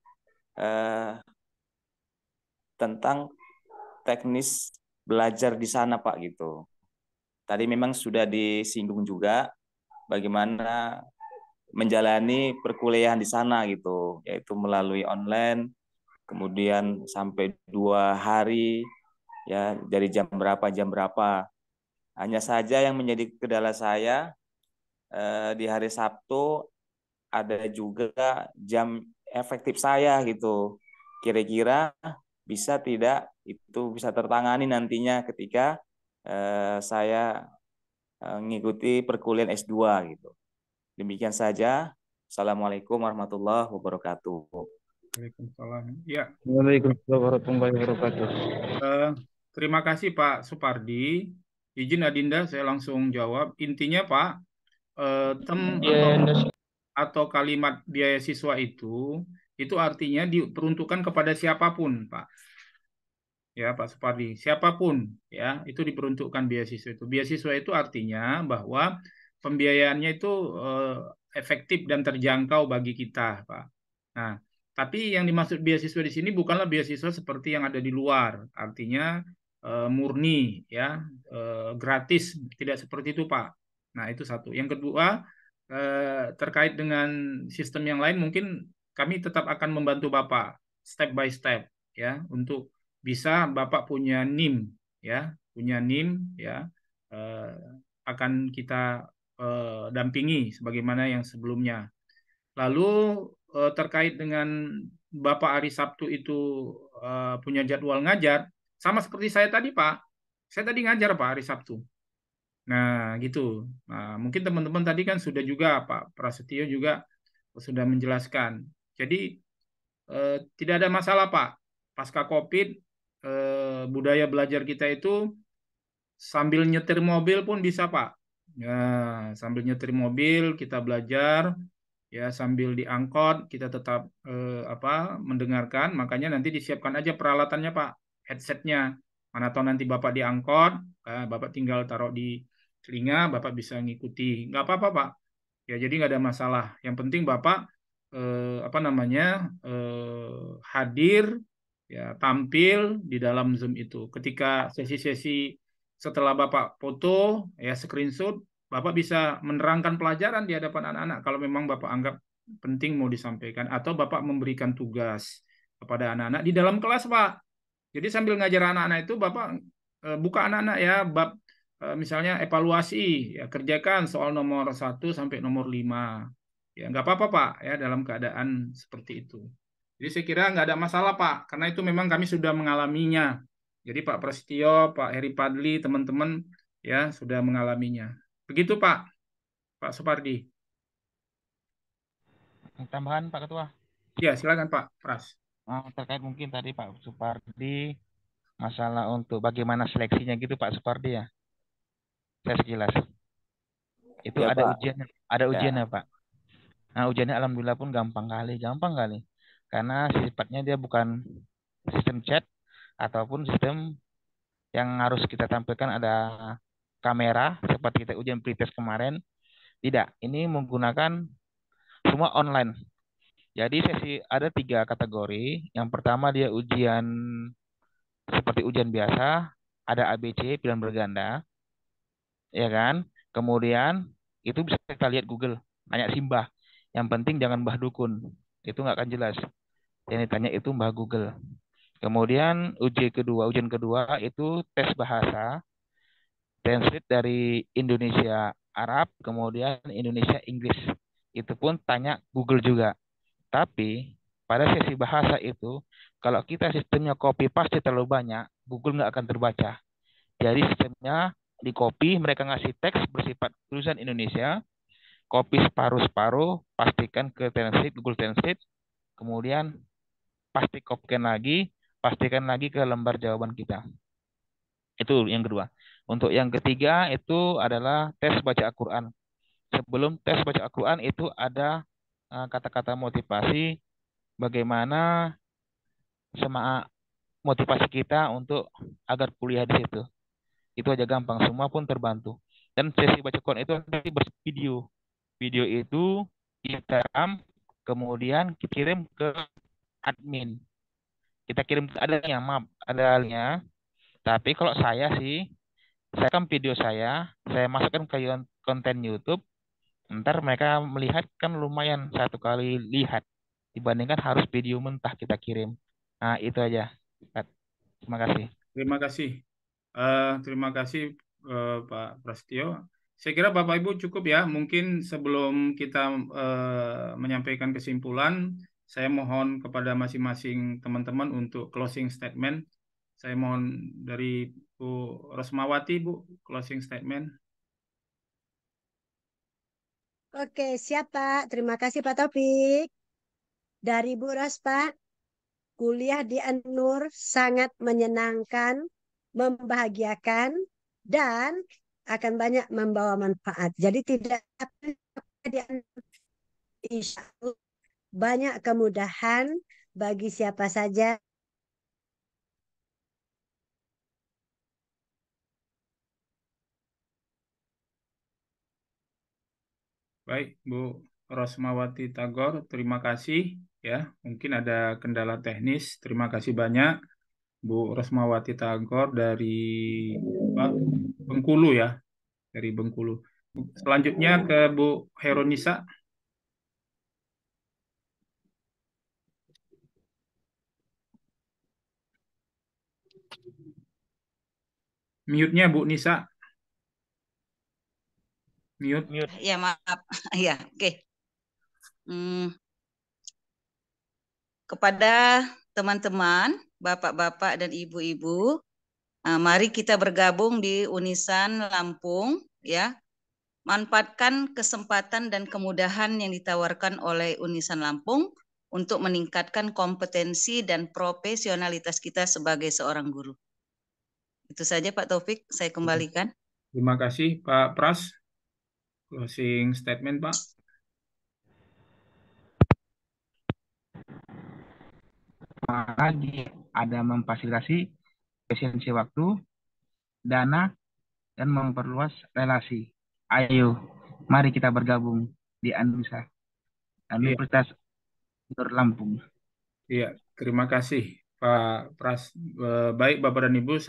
tentang teknis belajar di sana Pak gitu. Tadi memang sudah disinggung juga bagaimana menjalani perkuliahan di sana gitu, yaitu melalui online, kemudian sampai 2 hari ya, dari jam berapa. Hanya saja yang menjadi kendala saya di hari Sabtu ada juga jam efektif saya gitu. Kira-kira bisa tidak itu bisa tertangani nantinya ketika saya mengikuti perkuliahan S2 gitu. Demikian saja. Assalamualaikum warahmatullahi wabarakatuh. Waalaikumsalam. Ya. Waalaikumsalam warahmatullahi wabarakatuh. Terima kasih Pak Supardi. Izin Adinda saya langsung jawab. Intinya Pak, atau kalimat biaya siswa itu artinya diperuntukkan kepada siapapun, Pak. Ya, Pak Supardi, siapapun ya, itu diperuntukkan beasiswa itu. Beasiswa itu artinya bahwa pembiayaannya itu efektif dan terjangkau bagi kita, Pak. Nah, tapi yang dimaksud beasiswa di sini bukanlah beasiswa seperti yang ada di luar, artinya murni ya, gratis, tidak seperti itu, Pak. Nah, itu satu. Yang kedua, terkait dengan sistem yang lain, mungkin kami tetap akan membantu Bapak step by step ya, untuk bisa Bapak punya NIM ya, akan kita dampingi sebagaimana yang sebelumnya. Lalu terkait dengan Bapak hari Sabtu itu punya jadwal ngajar, sama seperti saya tadi Pak. Saya tadi ngajar Pak hari Sabtu. Nah, gitu. Nah, mungkin teman-teman tadi kan sudah juga Pak Prasetyo juga sudah menjelaskan. Jadi tidak ada masalah Pak. Pasca Covid, budaya belajar kita itu sambil nyetir mobil pun bisa Pak. Ya, sambil nyetir mobil kita belajar. ya sambil diangkot kita tetap mendengarkan. Makanya nanti disiapkan aja peralatannya Pak, headsetnya. Mana tahu nanti Bapak diangkot, Bapak tinggal taruh di telinga, Bapak bisa ngikuti. Nggak apa-apa Pak. Ya jadi nggak ada masalah. Yang penting Bapak hadir, ya tampil di dalam Zoom itu. Ketika sesi-sesi setelah Bapak foto, ya screenshot, Bapak bisa menerangkan pelajaran di hadapan anak-anak kalau memang Bapak anggap penting mau disampaikan, atau Bapak memberikan tugas kepada anak-anak di dalam kelas, Pak. Jadi sambil ngajar anak-anak itu Bapak buka anak-anak ya bab misalnya evaluasi, ya kerjakan soal nomor 1 sampai nomor 5. Ya nggak apa-apa Pak ya dalam keadaan seperti itu. Jadi saya kira nggak ada masalah Pak, karena itu memang kami sudah mengalaminya. Jadi Pak Prasetyo, Pak Heri Padli, teman-teman ya sudah mengalaminya. Begitu Pak, Pak Supardi. Tambahan Pak Ketua. Ya silakan Pak Pras. Terkait mungkin tadi Pak Supardi masalah untuk bagaimana seleksinya gitu Pak Supardi ya. Saya sekilas. Itu Ya, ada Pak. ujian, ada Ya. ujiannya Pak. Nah, ujiannya alhamdulillah pun gampang kali. Karena sifatnya dia bukan sistem chat ataupun sistem yang harus kita tampilkan ada kamera seperti kita ujian pretest kemarin. Tidak, ini menggunakan semua online. Jadi ada 3 kategori. Yang pertama dia ujian seperti ujian biasa, ada ABC pilihan berganda, ya kan? Kemudian itu bisa kita lihat Google, nanya Simbah. Yang penting jangan Mbah Dukun, itu nggak akan jelas. Yang ditanya itu Mbah Google. Kemudian ujian kedua itu tes bahasa, translate dari Indonesia Arab, kemudian Indonesia Inggris. Itu pun tanya Google juga. Tapi pada sesi bahasa itu, kalau kita sistemnya copy paste terlalu banyak, Google nggak akan terbaca. Jadi sistemnya di copy, mereka ngasih teks bersifat tulisan Indonesia, copy separuh-separuh, pastikan ke Translate, Google Translate, kemudian pastikan lagi ke lembar jawaban kita. Itu yang kedua. Untuk yang ketiga itu adalah tes baca Al-Quran. Sebelum tes baca Al-Quran itu ada kata-kata motivasi, bagaimana semangat motivasi kita untuk agar kuliah di situ. Itu aja gampang, semua pun terbantu. Dan sesi baca Quran itu nanti bervideo. Video itu kita rekam, kemudian kita kirim ke admin. Kita kirim ke adanya. Tapi kalau saya kan video saya masukkan ke konten YouTube. Ntar mereka melihat kan lumayan 1 kali lihat dibandingkan harus video mentah kita kirim. Nah, itu aja. Terima kasih. Terima kasih. Terima kasih Pak Prasetyo. Saya kira Bapak Ibu cukup ya. Mungkin sebelum kita menyampaikan kesimpulan, saya mohon kepada masing-masing teman-teman untuk closing statement. Saya mohon dari Bu Rosmawati, Bu, closing statement. Oke, siap Pak. Terima kasih Pak Taufik. Dari Bu Ros, Pak, kuliah di An-Nur sangat menyenangkan, membahagiakan, dan akan banyak membawa manfaat. Jadi tidak di An-Nur, insya Allah banyak kemudahan bagi siapa saja. Baik, Bu Rosmawati Tagor, terima kasih ya. Mungkin ada kendala teknis. Terima kasih banyak Bu Rosmawati Tagor dari Bengkulu ya, dari Bengkulu. Selanjutnya ke Bu Heronisa. Mute-nya Bu Nisa. Mute. Ya maaf. Ya, oke. Kepada teman-teman, bapak-bapak dan ibu-ibu, mari kita bergabung di Unisan Lampung ya. Manfaatkan kesempatan dan kemudahan yang ditawarkan oleh Unisan Lampung untuk meningkatkan kompetensi dan profesionalitas kita sebagai seorang guru. Itu saja Pak Taufik, saya kembalikan. Terima kasih Pak Pras. Closing statement Pak. lagi, ada memfasilitasi efisiensi waktu, dana, dan memperluas relasi. Ayo, mari kita bergabung di ANUSA, Iya, Universitas Nur Lampung. iya. Terima kasih, Pak Pras. Baik, Bapak dan Ibu,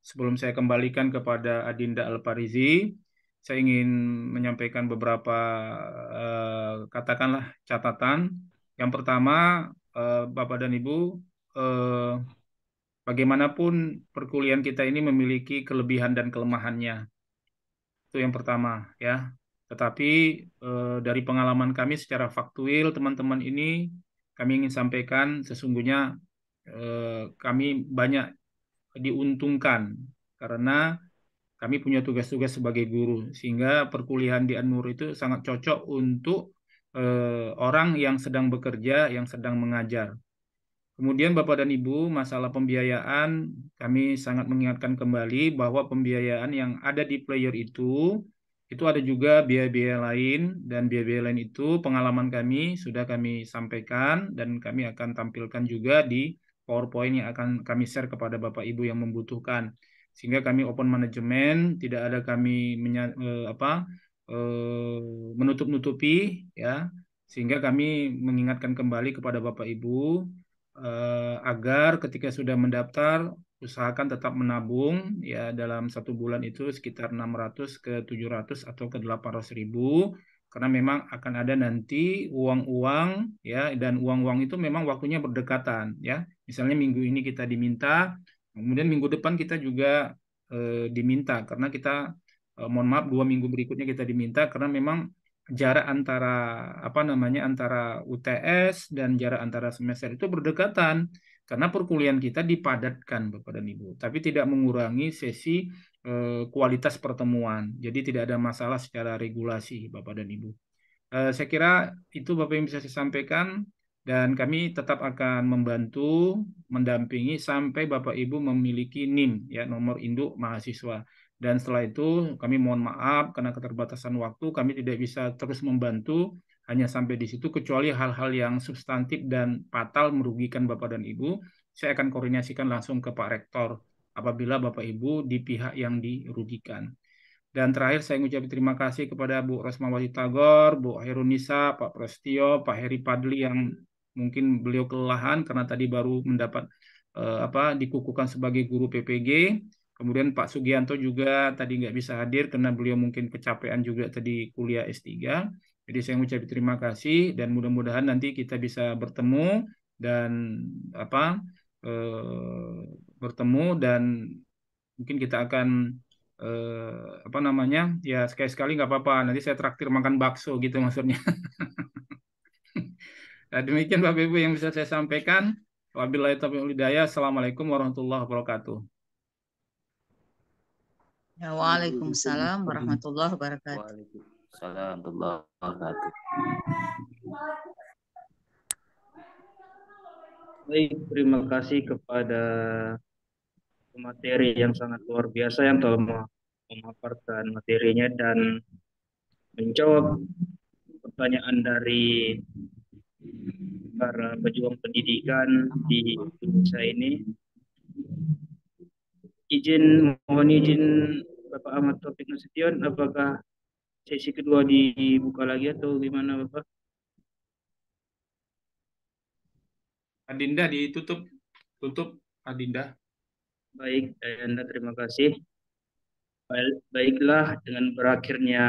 sebelum saya kembalikan kepada Adinda Alparizi, saya ingin menyampaikan beberapa katakanlah catatan. Yang pertama, Bapak dan Ibu, eh, bagaimanapun perkuliahan kita ini memiliki kelebihan dan kelemahannya. Itu yang pertama, ya. Tetapi dari pengalaman kami secara faktual, teman-teman ini kami ingin sampaikan sesungguhnya kami banyak diuntungkan karena kami punya tugas-tugas sebagai guru, sehingga perkuliahan di An-Nur itu sangat cocok untuk orang yang sedang bekerja, yang sedang mengajar. Kemudian Bapak dan Ibu, masalah pembiayaan, kami sangat mengingatkan kembali bahwa pembiayaan yang ada di player itu ada juga biaya-biaya lain, dan biaya-biaya lain itu pengalaman kami sudah kami sampaikan, dan kami akan tampilkan juga di PowerPoint yang akan kami share kepada Bapak Ibu yang membutuhkan. Sehingga kami open manajemen, tidak ada kami menutup-nutupi, ya. Sehingga kami mengingatkan kembali kepada Bapak Ibu agar ketika sudah mendaftar usahakan tetap menabung ya dalam 1 bulan itu sekitar 600 ke 700 atau ke 800 ribu, karena memang akan ada nanti uang-uang ya, dan uang-uang itu memang waktunya berdekatan ya. Misalnya minggu ini kita diminta, kemudian minggu depan kita juga diminta, karena kita mohon maaf 2 minggu berikutnya kita diminta, karena memang jarak antara UTS dan jarak antara semester itu berdekatan, karena perkuliahan kita dipadatkan Bapak dan Ibu, tapi tidak mengurangi sesi kualitas pertemuan. Jadi tidak ada masalah secara regulasi Bapak dan Ibu. Saya kira itu Bapak yang bisa saya sampaikan, dan kami tetap akan membantu mendampingi sampai Bapak Ibu memiliki NIM ya, nomor induk mahasiswa. Dan setelah itu kami mohon maaf karena keterbatasan waktu, kami tidak bisa terus membantu hanya sampai di situ, kecuali hal-hal yang substantif dan fatal merugikan Bapak dan Ibu. Saya akan koordinasikan langsung ke Pak Rektor apabila Bapak Ibu di pihak yang dirugikan. Dan terakhir saya mengucapkan terima kasih kepada Bu Rosmawati Tagor, Bu Herunisa, Pak Prestio, Pak Heri Padli yang mungkin beliau kelelahan karena tadi baru mendapat dikukuhkan sebagai guru PPG. Kemudian Pak Sugianto juga tadi nggak bisa hadir karena beliau mungkin kecapean juga tadi kuliah S3. Jadi saya mengucapkan terima kasih, dan mudah-mudahan nanti kita bisa bertemu dan bertemu dan mungkin kita akan ya sekali-sekali nggak apa-apa, nanti saya traktir makan bakso gitu maksudnya. Nah, demikian Bapak Ibu yang bisa saya sampaikan. Wabillahi taufiq wal hidayah. Assalamualaikum warahmatullahi wabarakatuh. Ya, waalaikumsalam warahmatullahi wabarakatuh. Waalaikumsalam warahmatullahi wabarakatuh. Baik, terima kasih kepada materi yang sangat luar biasa yang telah memaparkan materinya dan menjawab pertanyaan dari para pejuang pendidikan di Indonesia ini. Mohon izin Bapak Ahmad Taufik Nasution, apakah sesi kedua dibuka lagi atau gimana Bapak? Adinda tutup Adinda. Baik, Anda terima kasih. Baiklah, dengan berakhirnya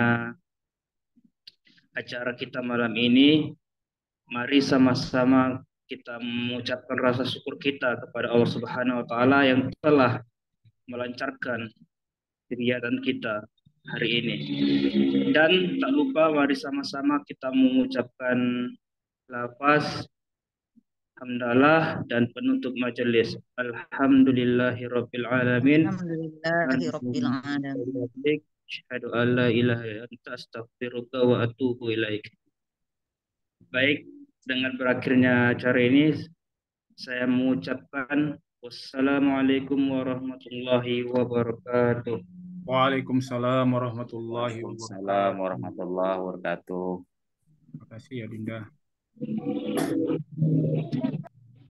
acara kita malam ini, mari sama-sama kita mengucapkan rasa syukur kita kepada Allah Subhanahu wa taala yang telah melancarkan kegiatan kita hari ini. Dan tak lupa mari sama-sama kita mengucapkan lafaz hamdalah dan penutup majelis. Alhamdulillahirabbil alamin. Alhamdulillahirabbil alamin. Asyhadu an la ilaha illa anta astaghfiruka wa atubu ilaik. Baik, dengan berakhirnya acara ini saya mengucapkan wassalamualaikum warahmatullahi wabarakatuh. Waalaikumsalam warahmatullahi Waalaikumsalam warahmatullahi wabarakatuh. Terima kasih ya Dinda.